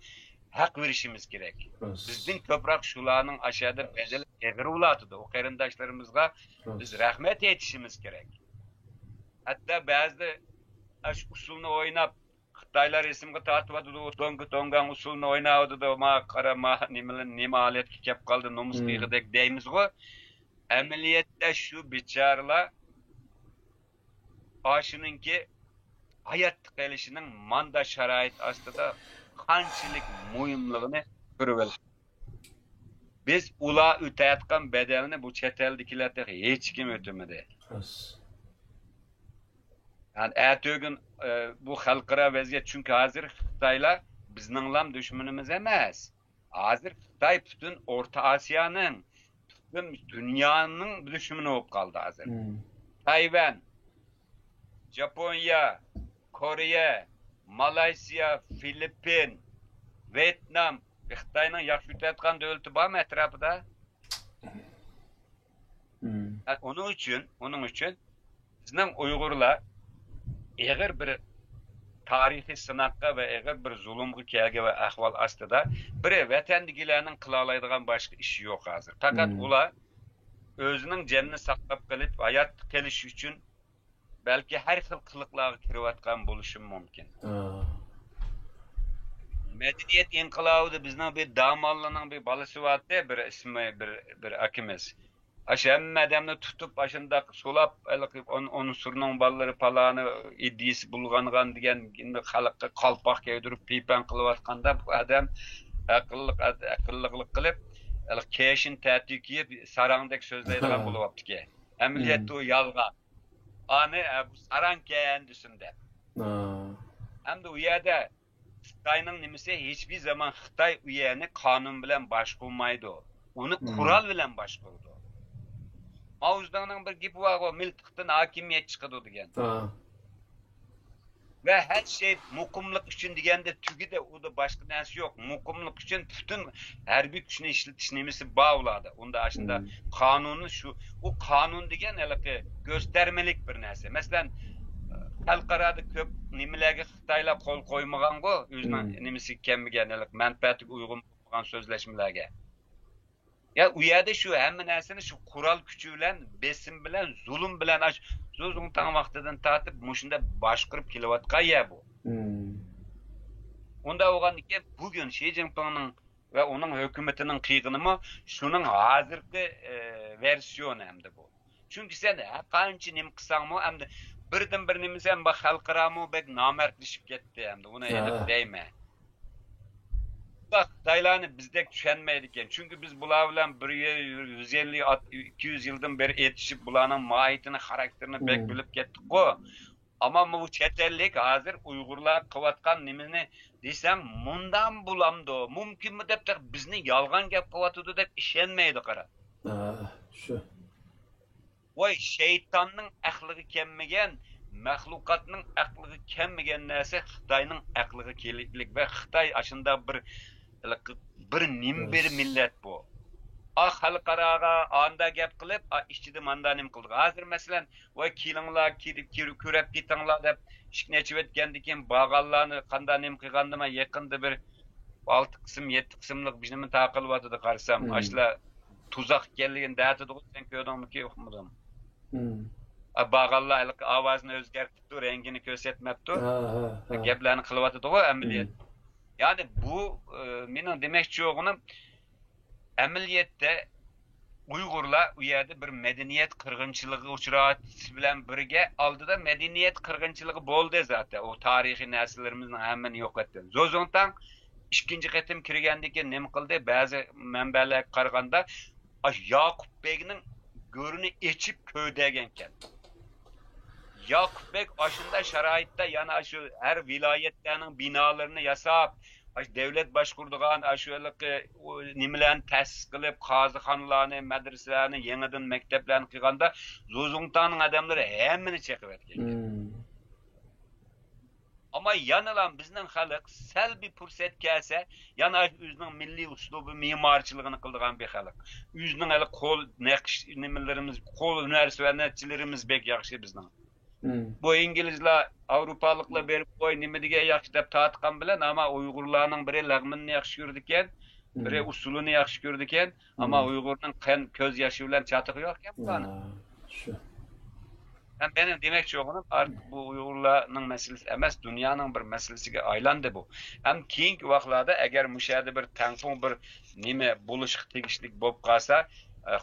hak verişimiz gerek. Bizden toprak şularının aşağıda bedeli egri ulatıdı. O qarindoshlarımızga biz rahmet yetişimiz gerek. Hatta bazı aş usulunu oynap Xitaylar esimge tartıvadı o tongan usulunu oynadı da ma qarama nima alet kep kaldı nomus kıyıdek deyimiz go. Ameliyette şu biçarlar aşınınki hayat gelişinin manda şarait aslında qanchalik muhimligini ko'rib oldik. Biz ular o'tayotgan bedelni bu chet eldagilarda hech kim o'tmadi. Yani ertog'un bu xalqaro vaziyat chunki hozir Xitoylar bizninglam dushmanimiz emas. Hozir Xitoy butun O'rta Osiyoning, butun dunyoning dushmani bo'lib qoldi hozir. Tayvan, Japoniya, Koreya, Malaysiya, Filippin, Vietnam, Xitoyning yaxshi o'tayotgan davlati bormi atrofida? Onun uchun bizning Uyg'urlar eg'ir bir tarixiy sinoqqa va eg'ir bir zulmga kelgan va ahvol ostida bir vatandagilarning qila oladigan boshqa ishi yo'q hozir. Faqat ular o'zining jonini saqlab qolib, hayot qilish uchun belki her xil qiliqlarga kirayotgan bo'lishi mumkin. Medeniyet inqilobida bizning bir damallarning bir balasi vardı, bir ismi bir akimiz. Aşam adamni tutib aşında solab onun surning ballari palani idisi bulg'angan degan xalqqa qalpoq kiydirib pipan qilayotganda bu adam aqlliqlik qilib keshin tatiki sarangdek so'zlaydigan bo'lyaptiki. Amaliyotda u yolg'on. Ani bu sarang kendisinde. Hem de u yerda Xitoyning nimasi hiçbir zaman Xitoy u yerni qonun bilan boshqarmaydi. Uni qurol bilan boshqaradi. Mavzuning bir gapi bor, miltiqdan hokimiyat chiqadi degan. Ve her şey muqimlik uchun deganda tugida u da boshqa narsa yo'q. Muqimlik uchun butun harbiy kuchni ishlatish nimasi bor. Unda aslında qonunni şu o qonun degan göstermelik bir narsa. Masalan, xalqarada ko'p nimalarga Xitoylar qo'l qo'ymagan-ku, o'zining nimasi kelmagan, manfaatiga uyg'un bo'lgan so'zlashmalarga. Ya u yerda shu hamma narsani shu qurol kuchi bilan, besim bilan, zulm bilan so'zning tang vaqtidan tortib mushunda boshqarib kelayotgan ya bu. Unda o'g'andiki bugun Xi Jinpingning va uning hukumatining qiyg'inimi shuning hozirgi versiyoni hamda bu. Chunki sen qancha nim qilsangmi hamda birdan bir nimasi ham bu xalqaro bek nomardlashib ketdi hamda uni endi deyman. Xitoylarni bizdek tushunmaydi ekan. Chunki biz bular bilan 150-200 yildan beri etishib bularning mohiyatini, xarakterini bek bilib ketdik-ku. Ama bu chet ellik hozir Uyg'urlar qilayotgan nimani desam, bundan bulamdi. Mumkinmi deb bizni yolg'on gap qilyotdi deb ishonmaydi qara. Shu. Voy shaytonning aqliga kelmagan, maxluqotning aqliga kelmagan narsa Xitoyning aqliga keliklik va Xitoy ashunda bir nim bir millat bu. xalqaraga anda gap qilib, ishchida mandanim qildik. Hozir masalan, voy kelinglar, ko'rib ketinglar deb ishni ochib o'tgandan keyin bag'allarni qandanim qilgandima yaqinda bir 6 qism, 7 qismlik bizning taqilvatida qarasam, ashla tuzaq ekanligini da'tidi, sen ko'rdingmi-ki, yo'qmidimi? Bag'allar ovozini o'zgartiribdi, rangini ko'rsatmabdi. Gaplarni qilyotdi amaliyot. Ya'ni bu mening demoqchi o'g'lim amaliyotda Uyg'urlar u yerda bir madaniyat qirg'inchiligi uchratish bilan birga oldida madaniyat qirg'inchiligi bo'ldi zaten. O tarixiy nasllarimizni hammani yo'qotdi. Zozontan ikkinchi qatim kirgandan keyin nima qildi? Ba'zi manbalarga qaraganda Yoqubbekning go'rini echib ko'ydagan ekan. Yoqubbek ashunda sharoitda yana shu har viloyatlarning binolarini yasab, devlet boshquradigan ashularga nimalarni ta'sis qilib, qozixonalarni, madrasalarni, yangidan maktablarni qilganda Zozongtanning odamlari hammani chaqib etgan. Ama yanılan bizning xalq salbiy fursat kelsa, yana o'zining milliy uslubi me'morchiligini qildigan bir xalq. O'zining hali qo'l naqsh nimalarimiz, qo'l hunarchilarimiz bek yaxshi bizning. Bu İngilizler, Avrupalıklar berip koy nima degan yaxshi deb tatqan bilan, ama Uyg'urlarning biri lag'minni yaxshi ko'rdi ekan, biri usulini yaxshi ko'rdi ekan, ama Uyg'urning qon ko'z yoshi bilan chatiqi yo'q ekan bularni. Shu. Benim demoqchi o'g'lim, bu Uyg'urlarning masalasi emas, dunyoning bir masalasiga aylandi bu. Ham keyingi vaqtlarda agar mushada bir tanqon bir nima bo'lishga tegishlik bo'lib qolsa,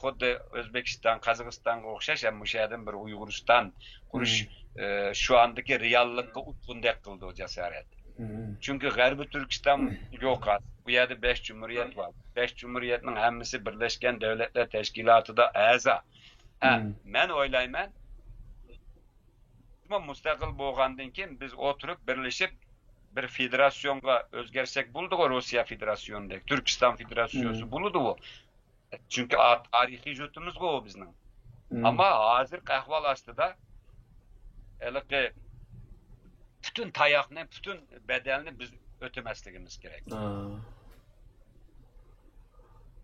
xuddi O'zbekiston, Qozog'istonga o'xshash ham mushadan bir Uyg'uriston qurish şu andaki reallikka utqundek qildi o jasorat. Çünkü G'arbiy Turkiston yo'q. Bu yerda 5 cumhuriyet var. 5 cumhuriyetning hammasi Birleşken Devletler Teşkilatı'da a'zo. Men o'ylayman, mustaqil bo'lgandan keyin biz o'tirib birlashib bir federasyonga o'zgarsak bo'ldi-ku, Rossiya federasyonidek, Turkiston federatsiyasi bo'ldi bu. Çünkü tarixiy jutimiz bu bizning. Ama hozir ahvol ostida bütün tayoqni, bütün bedelni biz o'tamasligimiz kerak.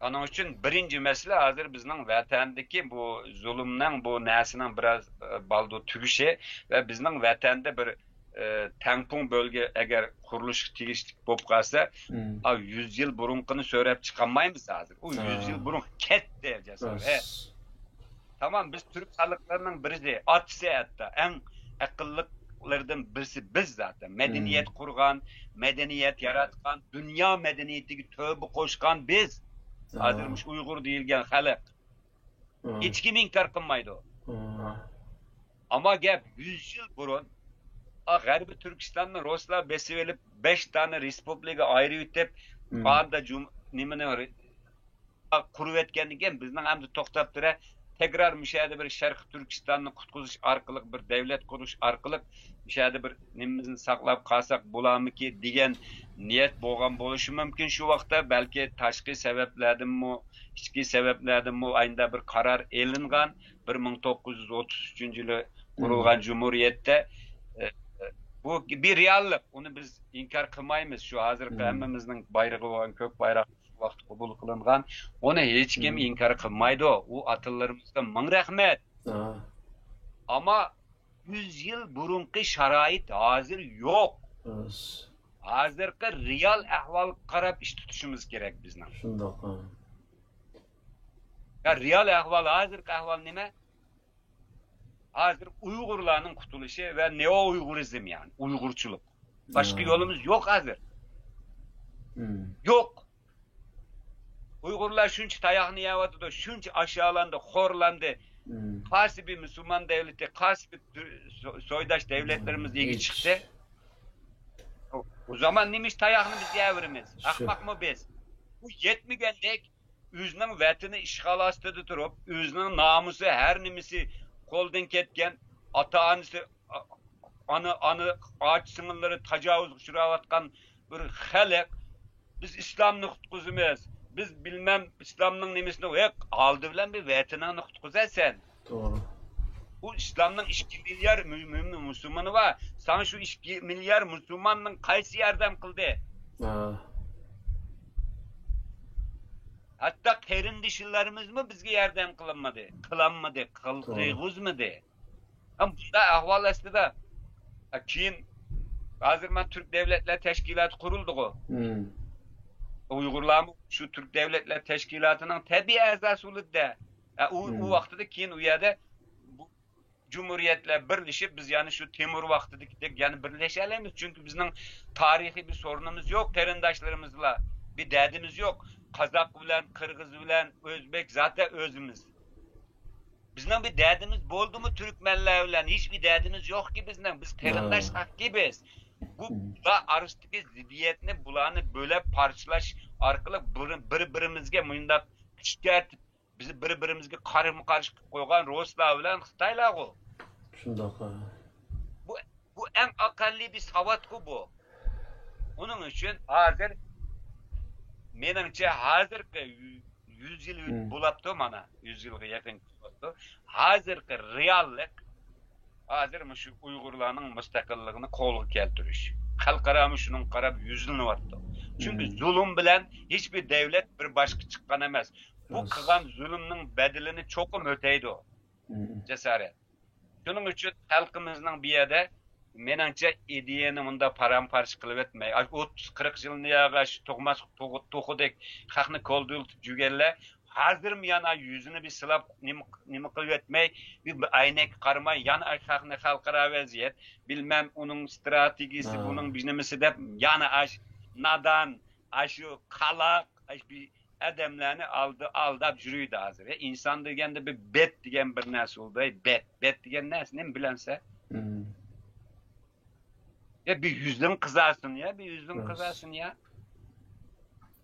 Onun için birinci mesele hozir bizning vatandagi bu zulmning, bu narsaning biraz baldo tug'ishi ve bizning vatanda bir tampon bölge eğer qurilish tegishlik bo'lib qolsa, 100 yil burunqini so'rab chiqolmaymiz hozir. O 100 yil burun ketdi jasorat. Tamam, biz Türk xalqlarining birisi, atsa hatta eng aqllilardan birisi biz zaten. Medeniyet qurgan, medeniyet yaratgan, dünya medeniyetiga tövbe qo'shgan biz. Hozirmuş Uyg'ur deyilgan xalq. Hech kim inkor qilmaydi. Ama gap 100 yil burun G'arbiy Turkistonni Ruslar besib olib 5 tane respublika ayrı yutib, anda nimani qurib etgandan keyin bizning hamda to'xtab tura tekrar müşahede bir Sharq Turkistonni qutqizish orqali bir davlat qurish orqali müşahede bir nimamizni saqlab qolsak bo'lamiki degan niyat bo'lgan bo'lishi mumkin shu vaqtda, balki tashqi sabablardanmi, ichki sabablardanmi ayında bir qaror elingan 1933-yili qurilgan Cumhuriyetda bu bir reallik. Onu biz inkar qilmaymiz. Şu hozirgi hammamizning bayrog'i bo'lgan ko'k bayroq vaqt qabul qilingan. Onu hech kim inkar qilmaydi. U atallarimizga ming rahmat. Ama 100 yıl burunqi sharoit hozir yo'q. Hozirgi real ahvol qarab ish tutishimiz kerak bizning. Shundoq. Ya real ahvol, hozirgi ahvol nima? Hozir Uyg'urlarning qutilishi ve neo-Uyg'urizm yani, Uyg'urchilik. Başka yolumuz yok hozir. Yok. Uyg'urlar shuncha tayoqni yeyotdi, shuncha aşağılandı, xorlandı. Qaysi bir Müslüman devleti, qaysi bir soydaş devletlerimiz egi chiqdi. O zaman nima tayoqni biz yeyaveramiz? Ahmoq mı biz? Bu yetmegandek o'zining vatani ishg'ol ostida turib, o'zining nomusi, har nimasi qo'ldan ketgan, ota-onasi ana och singillari tajovuz uchrayotgan bir xalq, biz islomni qutqizamiz. Biz bilmem İslam'ның nimasini yo'q, oldi bilan bir vatanini qutqizasan. To'g'ri. Bu İslam'ның 2 milyar musulmoni var. Sana şu 2 milyar musulmonning qaysi yordam qildi? Hatta qerindişlerimiz mi bizge yardım kılınmadı? Kılanmadı, kılgızmadı. Ama bunda ahval aslında keyin hazır men Türk Devletler Teşkilatı kuruldu. Uygurlar şu Türk Devletler Teşkilatı'nın tabi azası oldu da. O vaxtıda keyin u yerda bu Cumhuriyetler birleşip biz yani şu Timur vaxtıdaki yani birleşemeyiz çünkü bizning tarihi bir sorunumuz yok qarindoshlarımızla bir derdimiz yok. Kazak bilen, Kırgız bilen, Özbek zaten özümüz. Bizning bir derdimiz bo'ldi mu Türkmenler bilen hiçbir derdimiz yok ki bizning. Biz qarindosh haq gibiz. Bu da arasındaki ziddiyetini bulanı böyle parçalaş arkalı bir-birimizge mundaq küçültüp bizi bir-birimizge qarşı koygan Ruslar bilen Xitaylar o. Şundaqa. Bu en akalli bir savat bu. Onun için hazır menimce hazırki 100 yıl bulaptı mana 100 yılga yakın bulaptı. Hazırki reallik hazır şu Uygurlarning mustaqilligini qo'lga keltirish. Xalqaro shunun qarab yuzlanyapti. Çünkü zulüm bilen hiçbir devlet bir başka çıkan emas. Bu kılgan zulümün bedelini çokum öteydi o. Cesaret. Şunun için halkımızın bir yerde menence ideyeni bunda paramparça kılıp etmeyi. 30-40 yılını yağaş, toğudek, xaqni koldul cügelle, hazır mı yana yüzünü bir sılap nimi kılıp etmeyi, bir aynek karmay, yana xaqni xalqara vaziyet, bilmem onun stratejisi, bunun biznimisi de yana aş, nadan, aşı kalak, aş bir adamlarını aldap jürüydü hazır. İnsan degende bir bet degen bir narsa oldu. Bet degen narsa ne bilense. Ya bir yüzün kızarsın ya, bir yüzün kızarsın ya.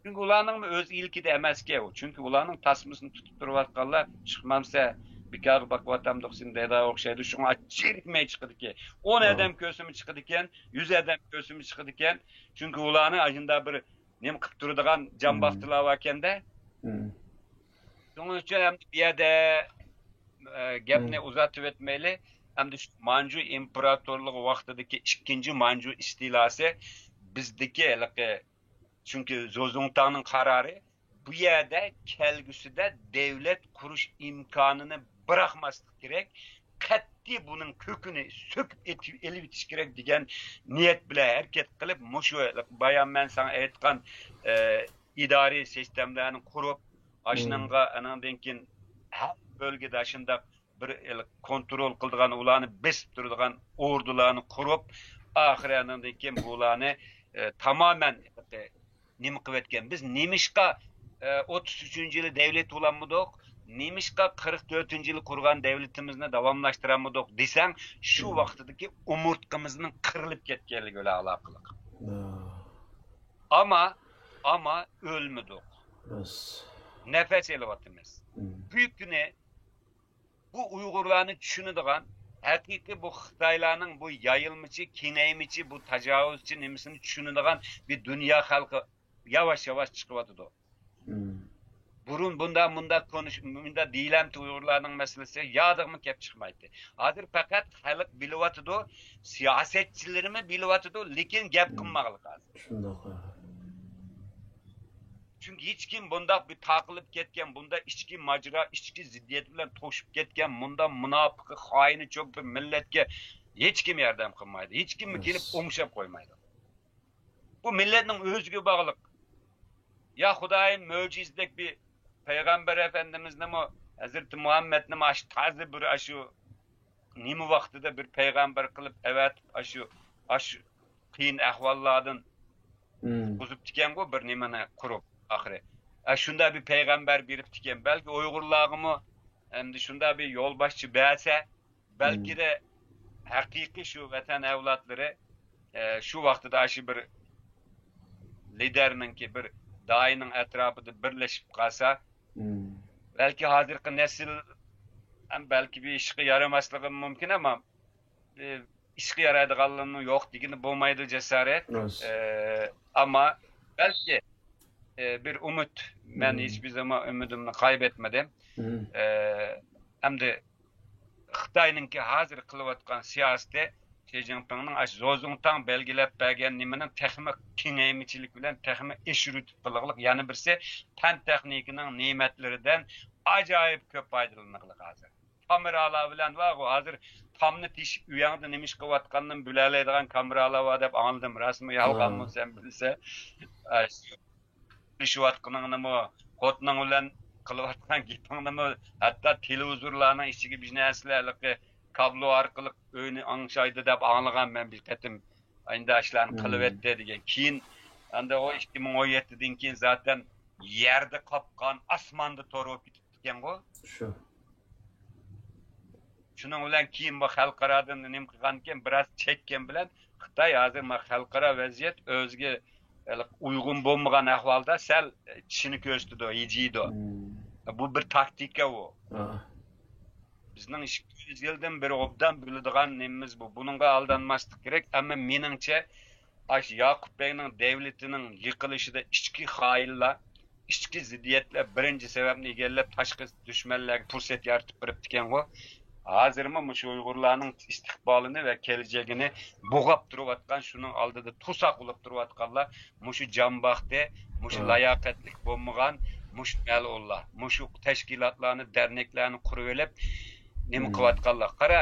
Çünkü ulanın öz ilki de emas ki o. Çünkü ulanın tasmasını tutup durvatkanlar çıkmamsa bir kağıt bakvatam doksin deda okşaydı. Şuna açırıkmaya çıkıdı ki. 10 adam kösümü çıkıdı iken, 100 adam kösümü çıkıdı iken. Çünkü ulanı acında bir nem kıp durduğun can baktılar varken de. Onun için hem bir yerde gepni uzatıp etmeli. Hem de şu Manchu İmparatorluğu vaxtidagi ikinci Manchu istilası bizdeki çünkü Zozongtang'ın kararı bu yerde kelgüsüde devlet kuruş imkanını bırakmaslık gerek. Kat'i bunun kökünü söküp eli bitiş gerek diyen niyet bile hareket kılıp muşu bayan ben sana aytkan idari sistemlerini kurup aşınanga anandenkin her bölgede aşında bir kontrol kıldığan ulanı besip durduğun ordularını kurup ahire anandenkin bu ulanı tamamen nimi kıvetken biz nimişka 33. yılı devlet ulanmadık, nimişka 44. yılı kurgan devletimizine davamlaştıranmadık desen şu vaxtdaki umurtkamızın kırılıp ketkenliği öyle alakalı. Ama ölmedik. Nefes elevatımız. Büyük güne bu Uygurlarını düşünüdüğün hakiki bu Xitaylarning bu yayılmışı, kineymişi, bu tecavüzçi nimisini düşünüdüğün bir dünya halkı yavaş yavaş çıkıvatıdı. Burun bunda konuş, bunda dilemti Uygurlarning meselesi yadığımı kep çıkmaydı. Hazır fakat halk bilivatıdı, siyasetçilerimi bilivatıdı, lekin gep kılmağılık hazır. Çünkü hiç kim bunda bir takılıp ketken, bunda içki macera, içki ziddiyet bilen toşup ketken, bunda münafıkı, haini çok bir milletke hiç kim yardım kılmaydı. Hiç kim mi gelip omuşap koymaydı. Bu milletin özgü bağlılık. Ya Hudayın möcizdek bir Peygamber Efendimiz ne mi, Hazreti Muhammed ne mi taze bir aşı, nimi vaxtıda bir peygamber kılıp evet aşı kıyın ahvallardan kuzup diken bu bir nimene kurup ahire. Şunda bir peygamber birip diken belki Uygurlarımı hem de şunda bir yolbaşçı belse belki de hakiki şu vatan evlatları şu vaxtıda aşı bir liderinin ki bir dayının etrafında birleşip kalsa belki hazırki nesil belki bir işe yaramaslığı mümkün ama işe yaraydıqanlığı yok digini bulmaydı cesaret. Ama belki bir umut. Ben hiçbir zaman ümidimni kaybetmedim. Hem de Xitay'nınki hazır kılıvatkan siyaseti Xi Jinpingning aş Zozungtang belgilep bergen nimenin texnik kengeymichilik bilen texnik iş yürütüp kılıqlıq yani birisi fen texnikinin nimetlerinden acayip köp faydalanıqlıq hazır. Kameralar bilen var o hazır tamını tiş uyandı nemiş kıvatkanın büləleydiğen kameralar var dep anladım. Rasmı yalgan mı sen bilse. Şu vatqının mı kotның bilen kılıvatkan gitinin mı hatta televizorlarının içigi bir näslerlik kablo arkalık öğünü anşaydı dep anlagan ben bir ketim aynı işlerini kılıp etdi degen. Keyin anda o 2017'den keyin zaten yerde kapkan asmandı torup gitken o. Şu. Şunun bilen keyin bu xalqaradan nim qilganken biraz çekken bilen Xitoy hozir ma xalqaro vaziyat özge uygun bo'lmagan ahvolda sal tishini ko'rsatdi, yejiydi. Bu bir taktika o. Bizning 200 yildan beri obdan biladigan nemimiz bu. Bununla aldanmaslik kerak, ama meningcha aş Yakup Beyning davlatining yiqilishida ichki xoinlar, ichki ziddiyatlar birinchi sababni egallab tashqi dushmanlarga fursat yaratib beribdi ekan o. Hozirmi shu Uyg'urlarning istiqbolini va kelajagini bo'g'ab turayotgan, shuning oldida to'saq bo'lib turayotganlar shu jambaxtda, shu layoqatlik bo'lmagan mush malullar, shu tashkilotlarni, derneklarni qurib olib nima qilayotganlar. Qara,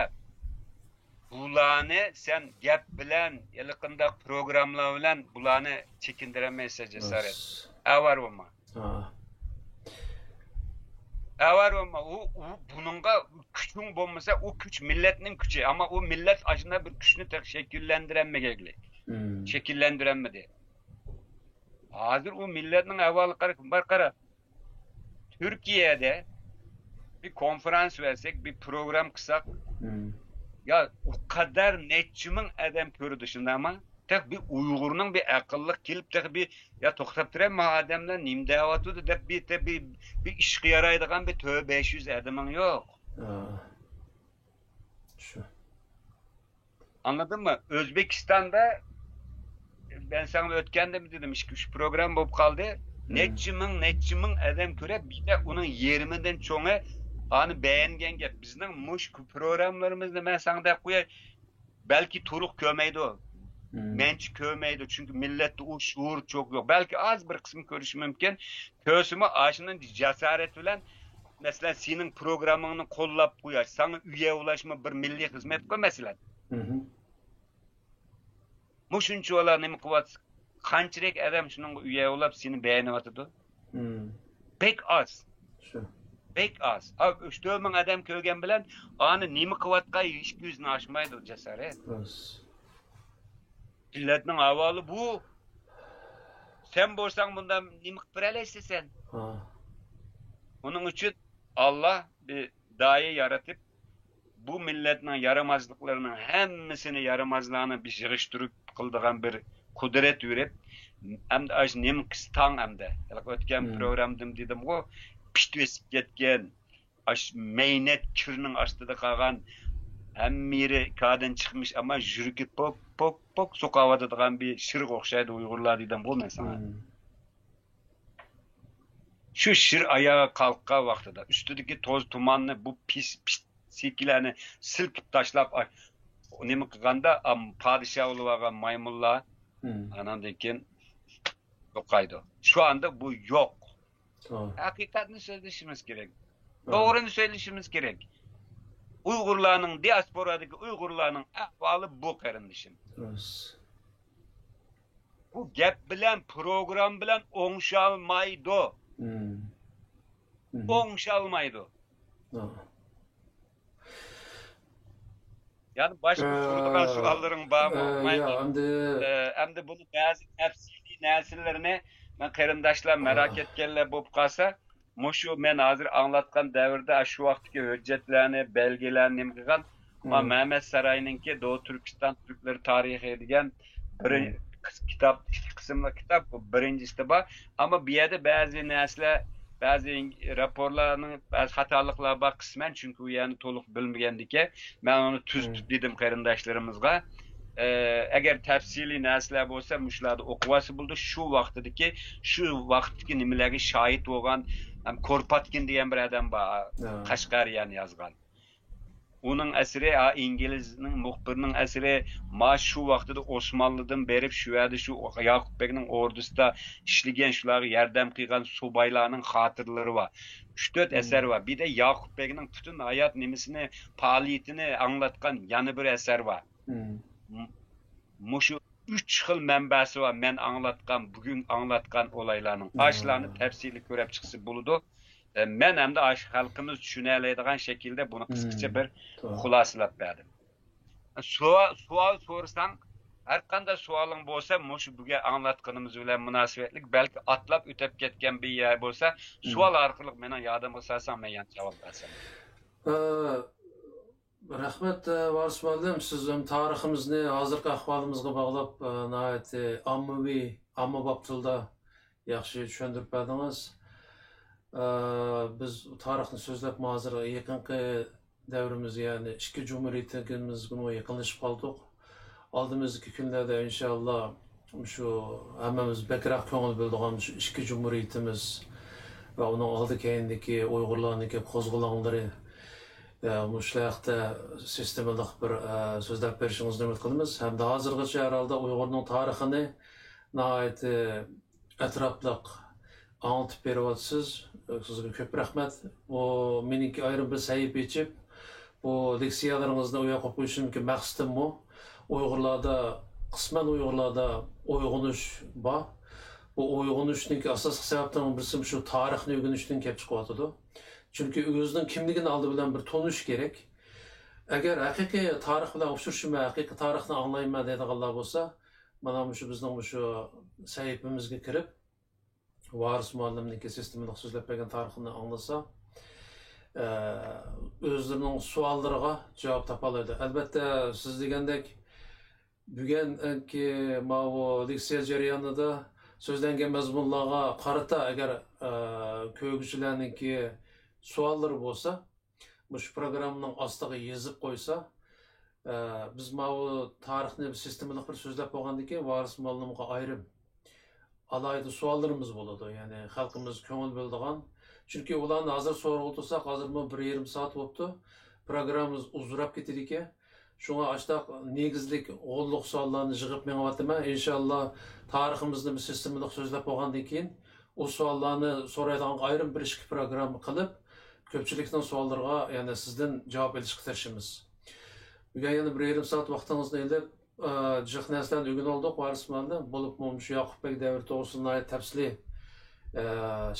bularni sen gap bilan, yaqinda programmalar bilan bularni chekindirmaysan jasorat. Avar bo'lma. Avar olma, bununla güçün bulmasa o güç milletin gücü ama o millet aslında bir güçünü tek şekillendiremeyecek. Şekillendiremedi. Hazır o milletin evvel kara. Türkiye'de bir konferans versek, bir program kısak. Ya o kadar netçimin adam körü dışında ama tek bir Uygur'un bir akıllık gelip tek bir ya toxtaptıran adamlar nimdavatı da bir iş yaraydıgan bir tövbe 500 adamın yok. Şu. Anladın mı? Özbekistan'da ben sana ötkende mi dedim şu program bulup kaldı. Netçimin adam köre bir de onun 20'den çoğu anı beğengen gep. Bizden muş programlarımızda ben sana da koyar belki turuk kömeydi o. Menç kövmeydi çünkü millette o şuur çok yok. Belki az bir kısım görüş mümkün. Kösümü aşının cesaret bilen mesela senin programını kollap koyar. Sana üye ulaşma bir milli hizmet koy mesela. Muşunçu olan nemi kıvat kançırek adam şunun üye olap seni beğenip atıdı. Pek az. Pek az. Abi 3-4 bin adam kövgen bilen anı nemi kıvatka hiç yüzünü açmaydı cesaret. Milletin havalı bu. Sen borsan bundan nimek bireleyse sen. Onun için Allah bir dahi yaratıp bu milletin yaramazlıklarının hemmisini yaramazlığını bir yığıştırıp kıldığan bir kudret üret. Hem de aç Nemkistan hem de. Ötken programdım dedim o pişti esip ketken aç meynet kürünün astıda kalgan hem miri kaden çıkmış ama jürgü pok sokavadadıgan bir şırık okşaydı Uygurlar dedim bu mesela. Şu şır ayağa kalkka vaxtıda üstüdeki toz tumanını bu pis silkilerini silkip taşlap nemi kıganda padişah oluvagan maymunlar anandayken yokaydı. Şu anda bu yok. Hakikatini söyleşimiz gerek. Doğrunu söyleşimiz gerek. Uygurlarının, diasporadaki Uygurlarının ahvalı bu kardeşim. Bu gap bilen, program bilen oңşalmaydı. Oңşalmaydı. Yani başka sorduğun sualların var mı? Hem de bunu bazı tefsili nesillerine ben qarindaşlar merak etkenler bulup kalsa Muşu men hazır anlatkan devirde şu vaktki hüccetlerini, belgelerini kılgan ama Mehmet Saray'ınki Doğu Türkistan Türkleri tarihi edigen bir kitap, kısımlı kitap bu birincisi var ama bir yerde bazı nesle bazı raporlarının bazı hatalıklar var kısmen çünkü yani toluk bilmeyendike ben onu tüz dedim qarindaşlarımızga. Eğer tefsili nesler olsa muşlarda okuvası buldu şu vaktdeki nimeleri şahit olan Korpatkin diyen bir adam var. Kaşgaryan yazgan. Onun əsiri, İngiliznin muxbirinin əsiri, şu vaxtıda Osmanlıdan berib şu yerdə şu Yakup Bey'nin ordusunda işləyən şuları yardım qıyğan subaylarının xatırları var. 3-4 əsər var. Bir də Yakup Bey'nin bütün hayat nimisini, fəaliyyətini anlatqan yanı bir əsər var. Muşu 3 xil mənbəsi var. Mən anlatqan, bugün anlatqan olaylarının. Aşlarını təfsirli görüb çıxsı buludu. Ben hem de halkımız düşüneleydiğin şekilde bunu kısaca bir xulasılap verdim. Sual sorsan, her kanda sualın bolsa, şu bugün anlatqanımız bilen münasibetlik, belki atlap ötep ketken bir yer bolsa, sual arkalık menen yardımı sarsan, ben yan cevap versem. Rahmet Varis müəllim, siz tariximizni hozirgi ahvolimizga bog'lab, ommabop tilda yaxshi tushuntirib berdingiz. Biz tarixni so'zlab hozir yaqinqi davrimiz, ya'ni ikki jumhuriyatimizga yaqinlashib qoldik. Oldimizgi kunlarda inshaalloh shu hammamiz bakroq ko'ngil bo'ladigan shu ikki jumhuriyatimiz va uning oldi keyindagi Uyg'urlarniki qo'zg'olonlari mushlarda sistemalik bir so'zlab berishingizni umid qilamiz. Hamda hozirgacha herhalde Uyg'urning tarixini nihoyat atrofliq anlatib beryapsiz. Sizga ko'p rahmat. Bu meniki ayrim bir sahifa ichib, bu leksiyalaringizni u yoqqa qo'yishimga maqsadim bu. Uyg'urlarda, qisman Uyg'urlarda uyg'unish bor. Bu uyg'unishning asosiy sabablaridan birisi shu tarixni o'rganishdan kelib chiqyapti. Chunki o'zining kimligini oldi bilan bir tonish kerak. Agar haqiqiy tarix bilan uchrashma, haqiqiy tarixni anglayman deydiganlar bo'lsa, mana shu bizning shu sahifamizga kirib Varis müəllimniki sistemlik so'zlab bergan tarixini anglasa, o'zlarining savollariga javob topa oladi. Albatta, siz degandek bugungi bu leksiya jarayonida so'zlangan mazmunlarga qarata agar ko'rguvchilarniki savollari bo'lsa, bu programmaning ostiga yozib qo'ysa, biz bu tarixni sistemlik bir so'zlab bo'lgandan keyin Varis müəllimga ayrim alayda suallarımız buladı. Yani halkımız köngül bildiğin. Çünkü ularni hazır soru otursak, hazır mı 1,5 saat oldu. Programımız uzurap getirdik. Şuna açtık negizlik oğulluk suallarını jığıp meňawatyma. İnşallah tariximizni bir sistemlik sözlep bolgandan keyin o suallarni soraydigan ayrım bir iki program qilib, köpçülikten suallarga yani sizden cevap verishga tirishimiz. Bugün yani 1,5 saat vaqtingizni elib jiq narsalarni o'rganib oldik. Varis müəllim bo'lib shu Yakup Bey davri to'g'risida tafsili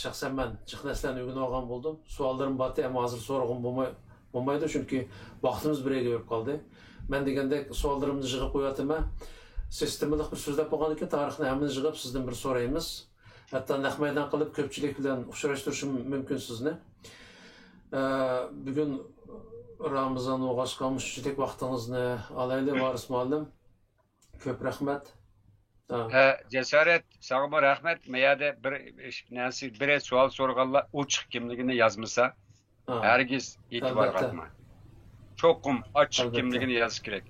shaxsan men jiq narsalarni o'rganib olgan bo'ldim. Savollarim bor, ammo hozir so'rag'im bo'lmaydi, chunki vaqtimiz birga bo'lib qoldi. Men degandek savollarimni yig'ib qo'yaman. Sistemalik bir so'zlab bo'lgandan keyin tarixni hammani yig'ib sizdan bir so'raymiz. Hatto naq maydon qilib ko'pchilik bilan uchrashtirishim mumkin sizni. Bugun Ramazan o'g'ashqa mushchilik vaqtingizni alayli Varis müəllim. Köp rahmet. Cesaret, sağıma rahmet. Meyade bir sual sorganlar uçuk kimliğini yazmışsa herkes itibar katma. Çokum açık kimliğini yazı gerek.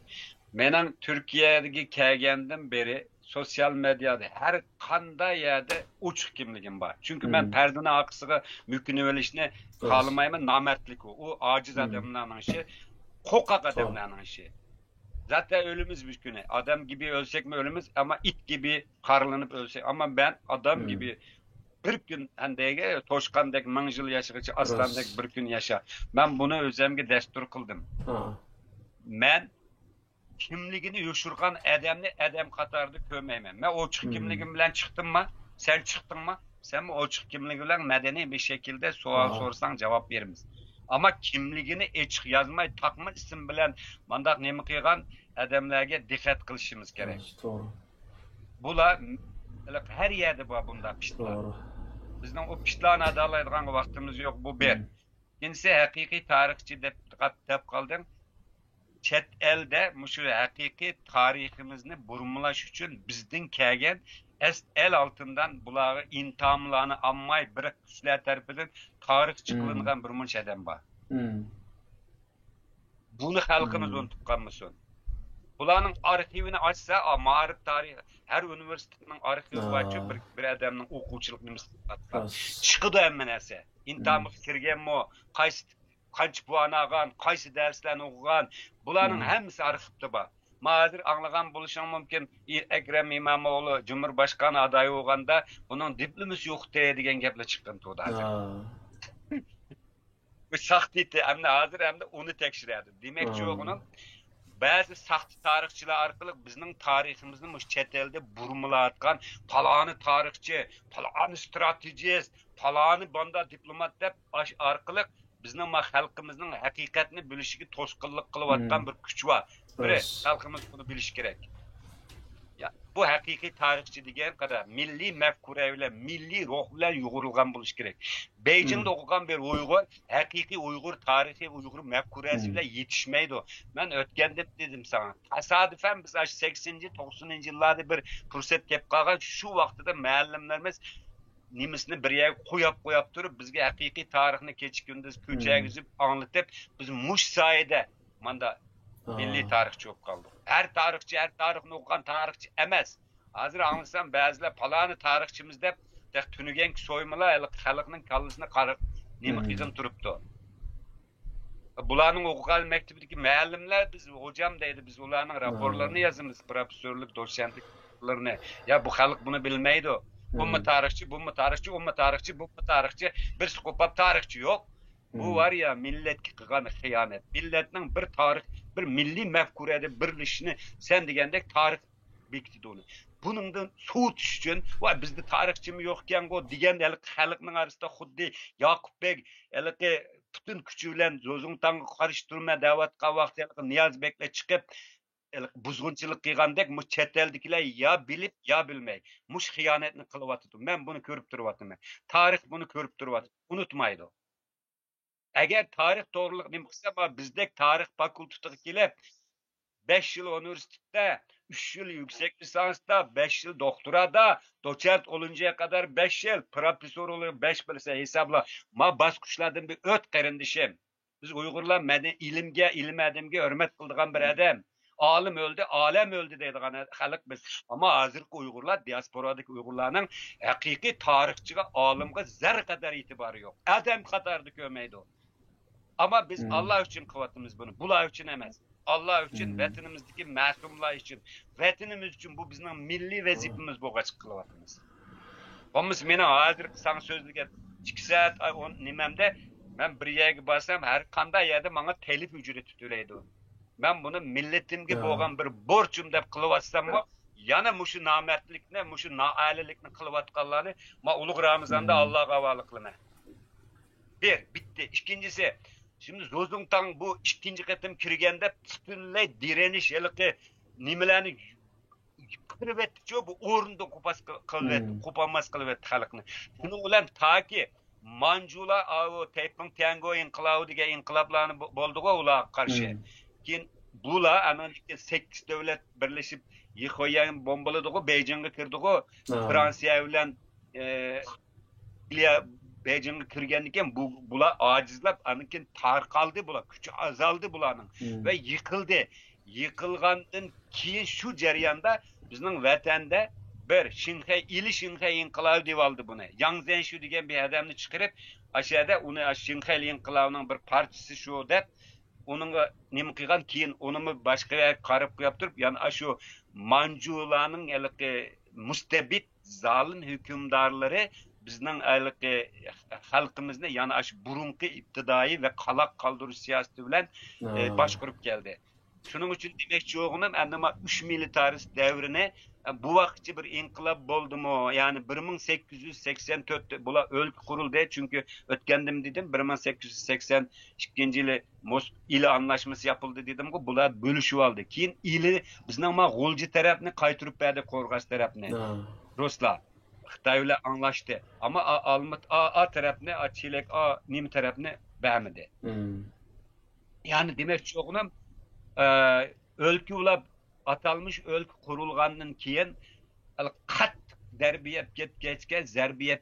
Menin Türkiye'deki kelgenden beri sosyal medyada her kanda yerde uçuk kimliğim var. Çünkü ben perdine aksıga mükünüvelişine kalmayayım, namertlik o. O aciz adamların işi, kokak adamların işi. Zaten ölümüz bir güne. Adam gibi ölsek mi ölümüz ama it gibi karlanıp ölsek. Ama ben adam gibi bir gün handege toşkandek manjıl yaşıgıcı aslandek bir gün yaşa. Ben bunu özlemge destur kıldım. Ben kimligini yuşurgan adamni adam katardı kömeymen. Ben o çık kimligim bilen çıktım mı? Sen çıktın mı? Sen mi o çık kimliği bilen medeni bir şekilde sual sorsan cevap verimiz. Ama kimligini eçik yazmay takma isim bilen mandak nemi kıygan adamlarga dikkat kılışımız gerek. Doğru. Bula her yerde bu bunda piştlar. Bizden o piştlarını adalaydıgan vaktimiz yok bu bir. İkincisi hakiki tarihçi dep kaldım. Çet elde şu hakiki tarihimizni burmulaş için bizden kelgen el altından bulağı intihamlarını ammay bir kişiler tarafından tarih çıkılıngan bir munç adam var. Bunu halkımız unutup kalmasın. Bularning arxivini açsa, ma'rif tarihi, her üniversitenin arxivi var, bir adamning o'quvchilik nimasi chiqdi hamma narsa. Intamı kirganmi, qaysi qancha puan olgan, qaysi darslarni o'qigan, bularning hammasi arxivda bor. Hozir anglagan bo'lishing mumkin, Akram Imamoğlu Cumhurbaşkanı adayı bo'lganda, uning diplomasi yo'q degan gaplar chiqqan to'da hozir. Bu saxtiti, hamda hozir hamda uni tekshiradi. Demakchi o'g'lim, ba'zi saxta tarixchilar orqali bizning tariximizni mush chet elda burmilayotgan paloni tarixchi, paloni strategist, paloni banda diplomat deb orqali bizning xalqimizning haqiqatni bilishiga to'sqinlik qilayotgan bir kuch bor. Biri xalqimiz buni bilish kerak. Ya, bu haqiqiy tarixchi degan qadar milliy mafkura bilan, milliy ruh bilan yo'g'rilgan bo'lish kerak. Beijingda o'qigan bir Uyg'ur, haqiqiy Uyg'ur tarixi, Uyg'ur mafkurasi bilan yetishmaydi. Men o'tganda dedim sana. Tasodifan biz 80-90-yillarda bir fursat kelib qolgan, shu vaqtida muallimlarimiz nimisini bir yerga qo'yib turib, bizga haqiqiy tarixni kecha kunduz ko'chagizib anglatib, biz mush soyada manda milliy tarixchi bo'lib qoldik. Her tarixni o'qigan tarixchi emas. Hozir anglasam ba'zilar paloni tarixchimiz deb tunugan so'ymalar xalqning kallasini qarib nima qilib turibdi. Bularning o'qigan maktabidagi muallimlar biz hocam deydi, biz ularning raporlarini yozamiz, professorlik, dotsentliklarni. Ya bu xalq buni bilmaydi. Umma tarixchi, bir psixopat tarixchi yo'q. Bu var ya milletga qilgan xiyonet. Milletning bir tarix, bir milliy mafkurada birlashishni sen degandek tarix bekitdi uni. Buningdan so'tish uchun va bizda tarixchimi yo'q ekan-ku degan xalqning orasida xuddi Yoqubbek butun kuchi bilan Zo'zungtanga qarshi turma da'vatga vaqtida Niyozbeklar chiqib buzg'unchilik qilgandek mu chet eldagilar ya bilib ya bilmay mush xiyonatni qilyapti. Men buni ko'rib turibman. Tarix buni ko'rib turibdi. Unutmaydi. Agar tarix to'g'riliq nima qilsa, bizdek tarix fakultetiga kelib 5 yil universitetda, 3 yil yüksek lisansda, 5 yil doktorada, doçent oluncaya kadar 5 yil, profesör olur 5 bilse hesapla. Baskuçlardan bir öt qarindishim. Biz Uyg'urlar ilim adamga hurmat qiladigan bir adam. Alim öldü, alem öldü deydigan xalq biz. Ama hozirgi Uyg'urlar, diasporadagi Uyg'urlarning haqiqiy tarixchiga, olimga zar qadar e'tibori yo'q. Adam qatorida ko'rmaydi. Ama biz Allah için kıvatımız bunu. Bular için emas. Allah için, vatanimizdeki mahkumlar için, vatanimiz için bu bizim milli vazifemiz bu açık kılavatımız. Biz meni hozir sana sözlüge 2 saat nimemde ben bir yerga barsam har qanday yerda menga telif ücreti to'laydi. Ben bunu milletimga bo'lgan bir borchum deb qilyapsam, yana mushu namertlikni, mushu noalilikni qilayotganlarni men ulug' Ramazonda Allohga havola qilaman. Bir, bitti. İkincisi, şimdi Zo'zungtang bu ikinci qatim kirganda butunlay direnish nimalarni qirib etdi, bu o'rinda qo'polmas qilib etdi xalqni. Buning bilan taki Manjular o Taiping Tiango inqilobi degan inqiloblarni bo'ldi-ku ularga qarshi. Keyin bular Amerika 8 davlat birlashib Yixoyan bombaladi-ku, Beijingga kirdi-ku, Fransiya bilan Beijingga kirgandan keyin bular ojizlab, anikin tarqaldi bular, kuchi azaldi bularning va yiqildi. Yiqilgandan keyin shu jarayonda bizning vatanda bir Shinxay inqilobi deb oldi buni. Yang Zenshu degan bir odamni chiqarib, ashada uni Shinxay inqilobining bir parchasi shu deb onunla nima qilgan, keyin uni boshqa qarab qo'yib turib, ya'ni shu Manjularning mustabid zolim hukmdorlari bizning xalqimizni yana shu burunqi ibtidoiy va qaloq qoldirish siyosati bilan boshqarib keldi. Shuning uchun demakchi o'g'lim, endi 3 militarist davrini bu vaqtchi bir inqilob bo'ldimi? Ya'ni 1884 bular o'lka qurildi, chunki o'tgandim dedim, 1882-yili ili anlaşması yapıldı dedim ki bular bölüşüp aldı. Keyin ili bizning G'o'lji tarafni qaytirib berdi, Qo'rg'as tarafni. Ruslar Xitoy bilan anlaştı. Ama Almat A tarafni, Chilek A nim tarafni bermedi. Yani demek o'g'lim, o'lka ulab atalmış o'lka qurilgandan keyin qat darbiyat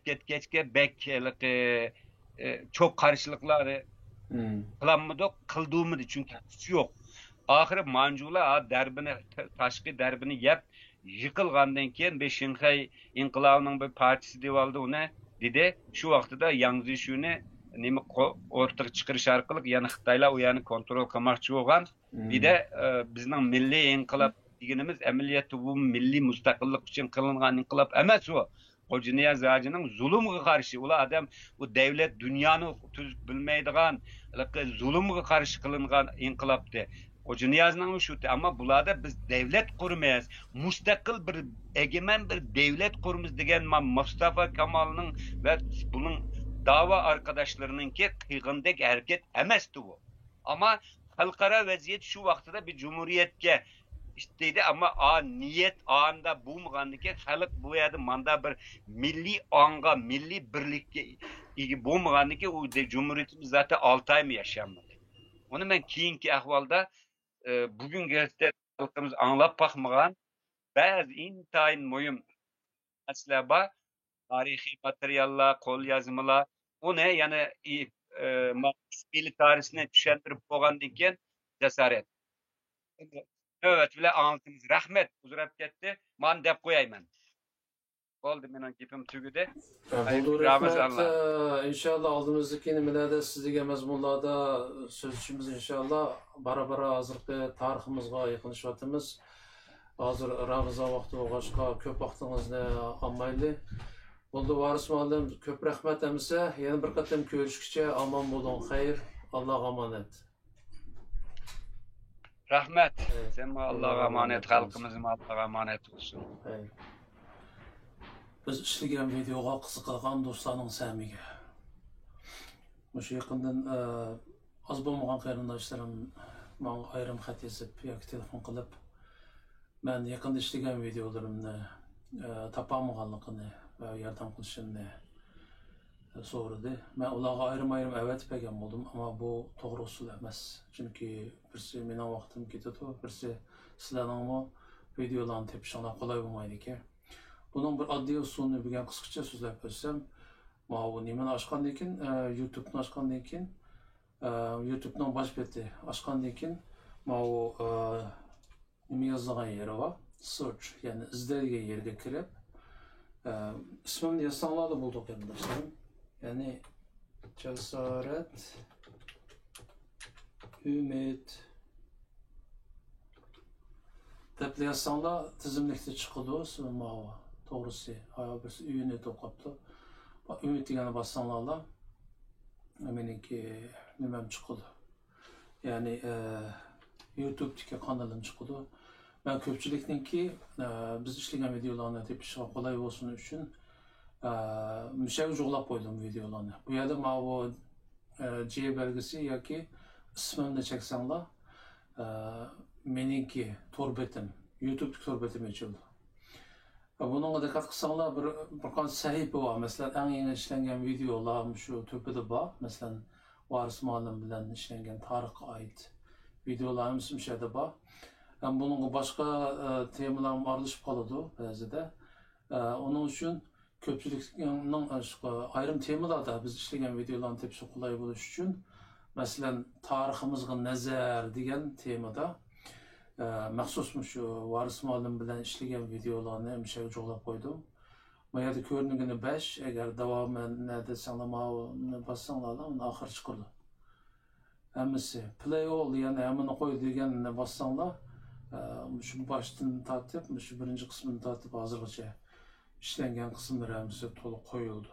ketgachga bek çok qarshiliklar qilanmadik, qildimidi, chunki kuchi yo'q. Oxiri Manjular darbini, tashqi darbini yeb yiqilgandan keyin Shinxay inqilobining bir parchasi deb oldi uni, dedi. Shu vaqtida Yang Zishuni nima o'rtaga chiqarish orqali yana Xitoylar u yerni kontrol qilmoqchi bo'lgan. Bir de bizning milliy inqilob deganimiz amaliyotda bu milliy mustaqillik uchun qilingan inqilob emas u. Hoca Niyaz Hacı'nın zulümüne karşı, ular adam bu devlet dünyanı tüzüp bilmeydiğen, zulümüne karşı kılıngan inkılaptı. Hoca Niyaz'ın şu ama bulada biz devlet kurmayız. Müstakil bir egemen bir devlet kurumuz degen Mustafa Kemal'ın ve bunun dava arkadaşlarının ki kıyğındaki hareket emesti bu. Ama halkara vaziyet şu vaktidə bir cumhuriyetke İşteydi ama niyet anda bulmagandaki halk bu yerde manda bir milli anga, milli birlikte bulmagandaki o cumhuriyetimiz zaten 6 ay mı yaşanmadı. Onu ben keyinki ahvalda bugün gerçekten halkımız anlap bakmagan bazı intayın mühim aslaba tarihi materyaller, kol yazmalar o ne yani milli tarihine düşendirip boğandıyken cesaret. Evet, bile anlatınız. Rahmet, uzurap gitti. Man dep koyayım. Oldu, menin gepim tügüdü. Buldu rahmet. İnşallah aldığımızdaki nimelerde sizlege mezmunlarda sözcüğümüz inşallah bara hazırkı tariximizga yaqinlashyapmiz. Hazır Ramazan vaqti bo'lg'achqa ko'p vaqtingizni olmayli. Buldu Varis muallim ko'p rahmat emsa, yana bir qatam ko'rishguncha omon bo'ling, xayr. Alloh omonat. Rahmet. Sen Allah'a emanet, halkımızın Allah'a emanet olsun. Biz ishlagan videoga qiziqgan do'stlarning samiga. O'sha yaqindan az bo'lmagan qarindoshlarim menga ayrim xat yozib yoki telefon qilib, men yaqinda ishlagan videolarimni topolmaganligini va yordam qilishimni so'radi. Men ularga ayrim evet degan bo'ldim, ammo bu to'g'ri usul emas. Chunki birsi mening vaqtim ketadi, birsi sizlarning videolarni tepishinglar qolay bo'lmaydi ekan. Bunun bir oddiy usulini bilgan qisqacha so'zlab o'tsam, bu nimani ochgandan keyin YouTube'ni ochgandan keyin YouTube'ning bosh beti ochgandan keyin bu nima yozilgan yeri bor, search, ya'ni izlaydigan yerga kirib ismimni yozsanglar bo'ldi qarindoshlarim. Yani cesaret, ümit deb yazsanglar tizimlikda chiqadi so'mava. To'g'risi, birisi uyini to'qabdi. Ümit degani bossanglar, meniki nimam chiqadi. Ya'ni YouTube'dagi kanalim chiqadi. Men ko'pchilikningki biz ishlagan videolarni tepishga qulay bo'lsin uchun müşavir jo'qlab qo'ydim videolarni. Bu yerda mana bu J belgisi yoki ismimni cheksanglar, meniki to'r betim, YouTube to'r betim ochildi. Buningga diqqat qilsanglar bir qancha sahifa bor. Masalan, eng yangi ishlangan videolar shu to'pida bor. Masalan, Varis muallim bilan ishlangan tarixga oid videolarimiz shu yerda bor. Buningga boshqa temalar aralashib qoladi ba'zida. Onun uchun ko'pchilikning ayrim temalarda biz ishlagan videolarni tepish qulay bo'lish uchun, masalan, tariximizga nazar degan temada maxsus shu Varis muallim bilan ishlagan videolarni müşavir jo'qlab qo'ydim. Bu yerda ko'rinigini 5, agar davoman desanglar, bossanglar, uni oxir chiqadi. Hammasi play all degani hammani qo'y deganini bossanglar, shu boshdan tortib, shu birinchi qismini tortib hozirgacha ishlangan qismlari hamsi to'liq qo'yildi.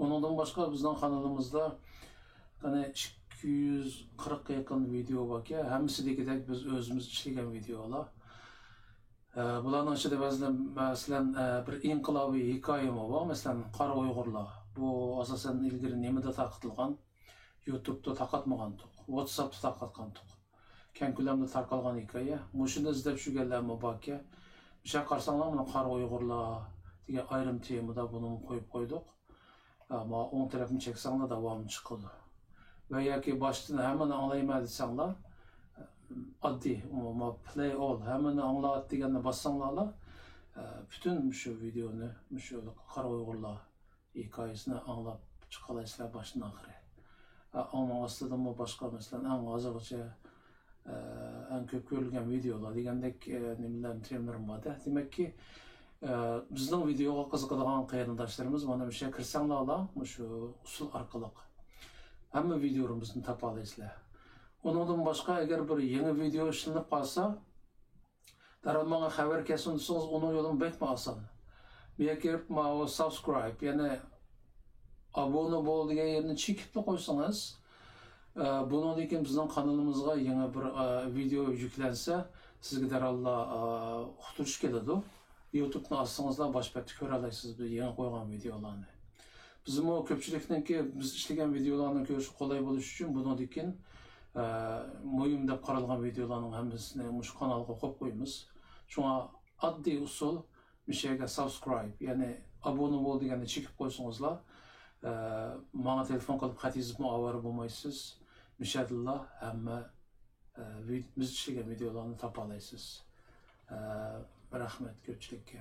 Ondan boshqa bizning kanalimizda yana 240 ga yaqin video borki, hammasidagidek biz o'zimiz ishlagan videolar. Bularning ichida ba'zan masalan bir inqilobiy hikoyam bor, masalan Qora Uyg'urlar. Bu asosan ilgari nimada tarqatilgan, YouTube'da tarqatmagan, WhatsApp'da tarqatgan. Keng ko'lamda tarqalgan hikoya. Mushunda izlab shurganlarmi borki, o'sha qarsanglar mana Qora Uyg'urlar degan ayrim temada buni qo'yib qo'ydik. Ammo o'ng tarafni cheksanglar davomi chiqadi. Va yoki boshdan hammani anglayman desanglar, oddiy play all hammani anglat deganni bossanglar, butun shu videoni, shu Qora Uyg'urlar hikoyasini anglab chiqalasizlar boshdan oxiri. Ammo aslida bu boshqa masalan eng hozirgacha eng ko'p ko'rilgan videolar degandek nimalar temalar bor. Demakki, Bizning videoga qiziqadigan qarindoshlarimiz mana bu yerga kirsanglar, shu usul orqali hamma videolarimizni topa olasizlar. Uningdan boshqa agar bir yangi video ishlanib qolsa, darhol menga xabar kelsin desangiz, uning yo'lini bekma oson. Bu yerga kirib, mana subscribe, ya'ni abone bo'l degan yerni chekib qo'ysangiz, bundan keyin bizning kanalimizga yangi bir video yuklansa, sizga darhol uqtirish keladi. YouTube'ni açsanızlar başpatda ko'ra olasiz bu yangi qo'ygan videolarni. Bizim o ko'pchilikniki biz ishlagan videolarni ko'rish qulay bo'lishi uchun bundan keyin muhim deb qaralgan videolarning hammasini mush kanalga qo'yib qo'yamiz. Shunga oddiy usul mishaga subscribe, ya'ni abone bo'l deganni chekib qo'ysangizlar, menga telefon qilib xatingizga avara bo'lmaysiz. Mishadillah hamma biz ishlagan videolarni topa olasiz. Rahmat ko'pchilikka.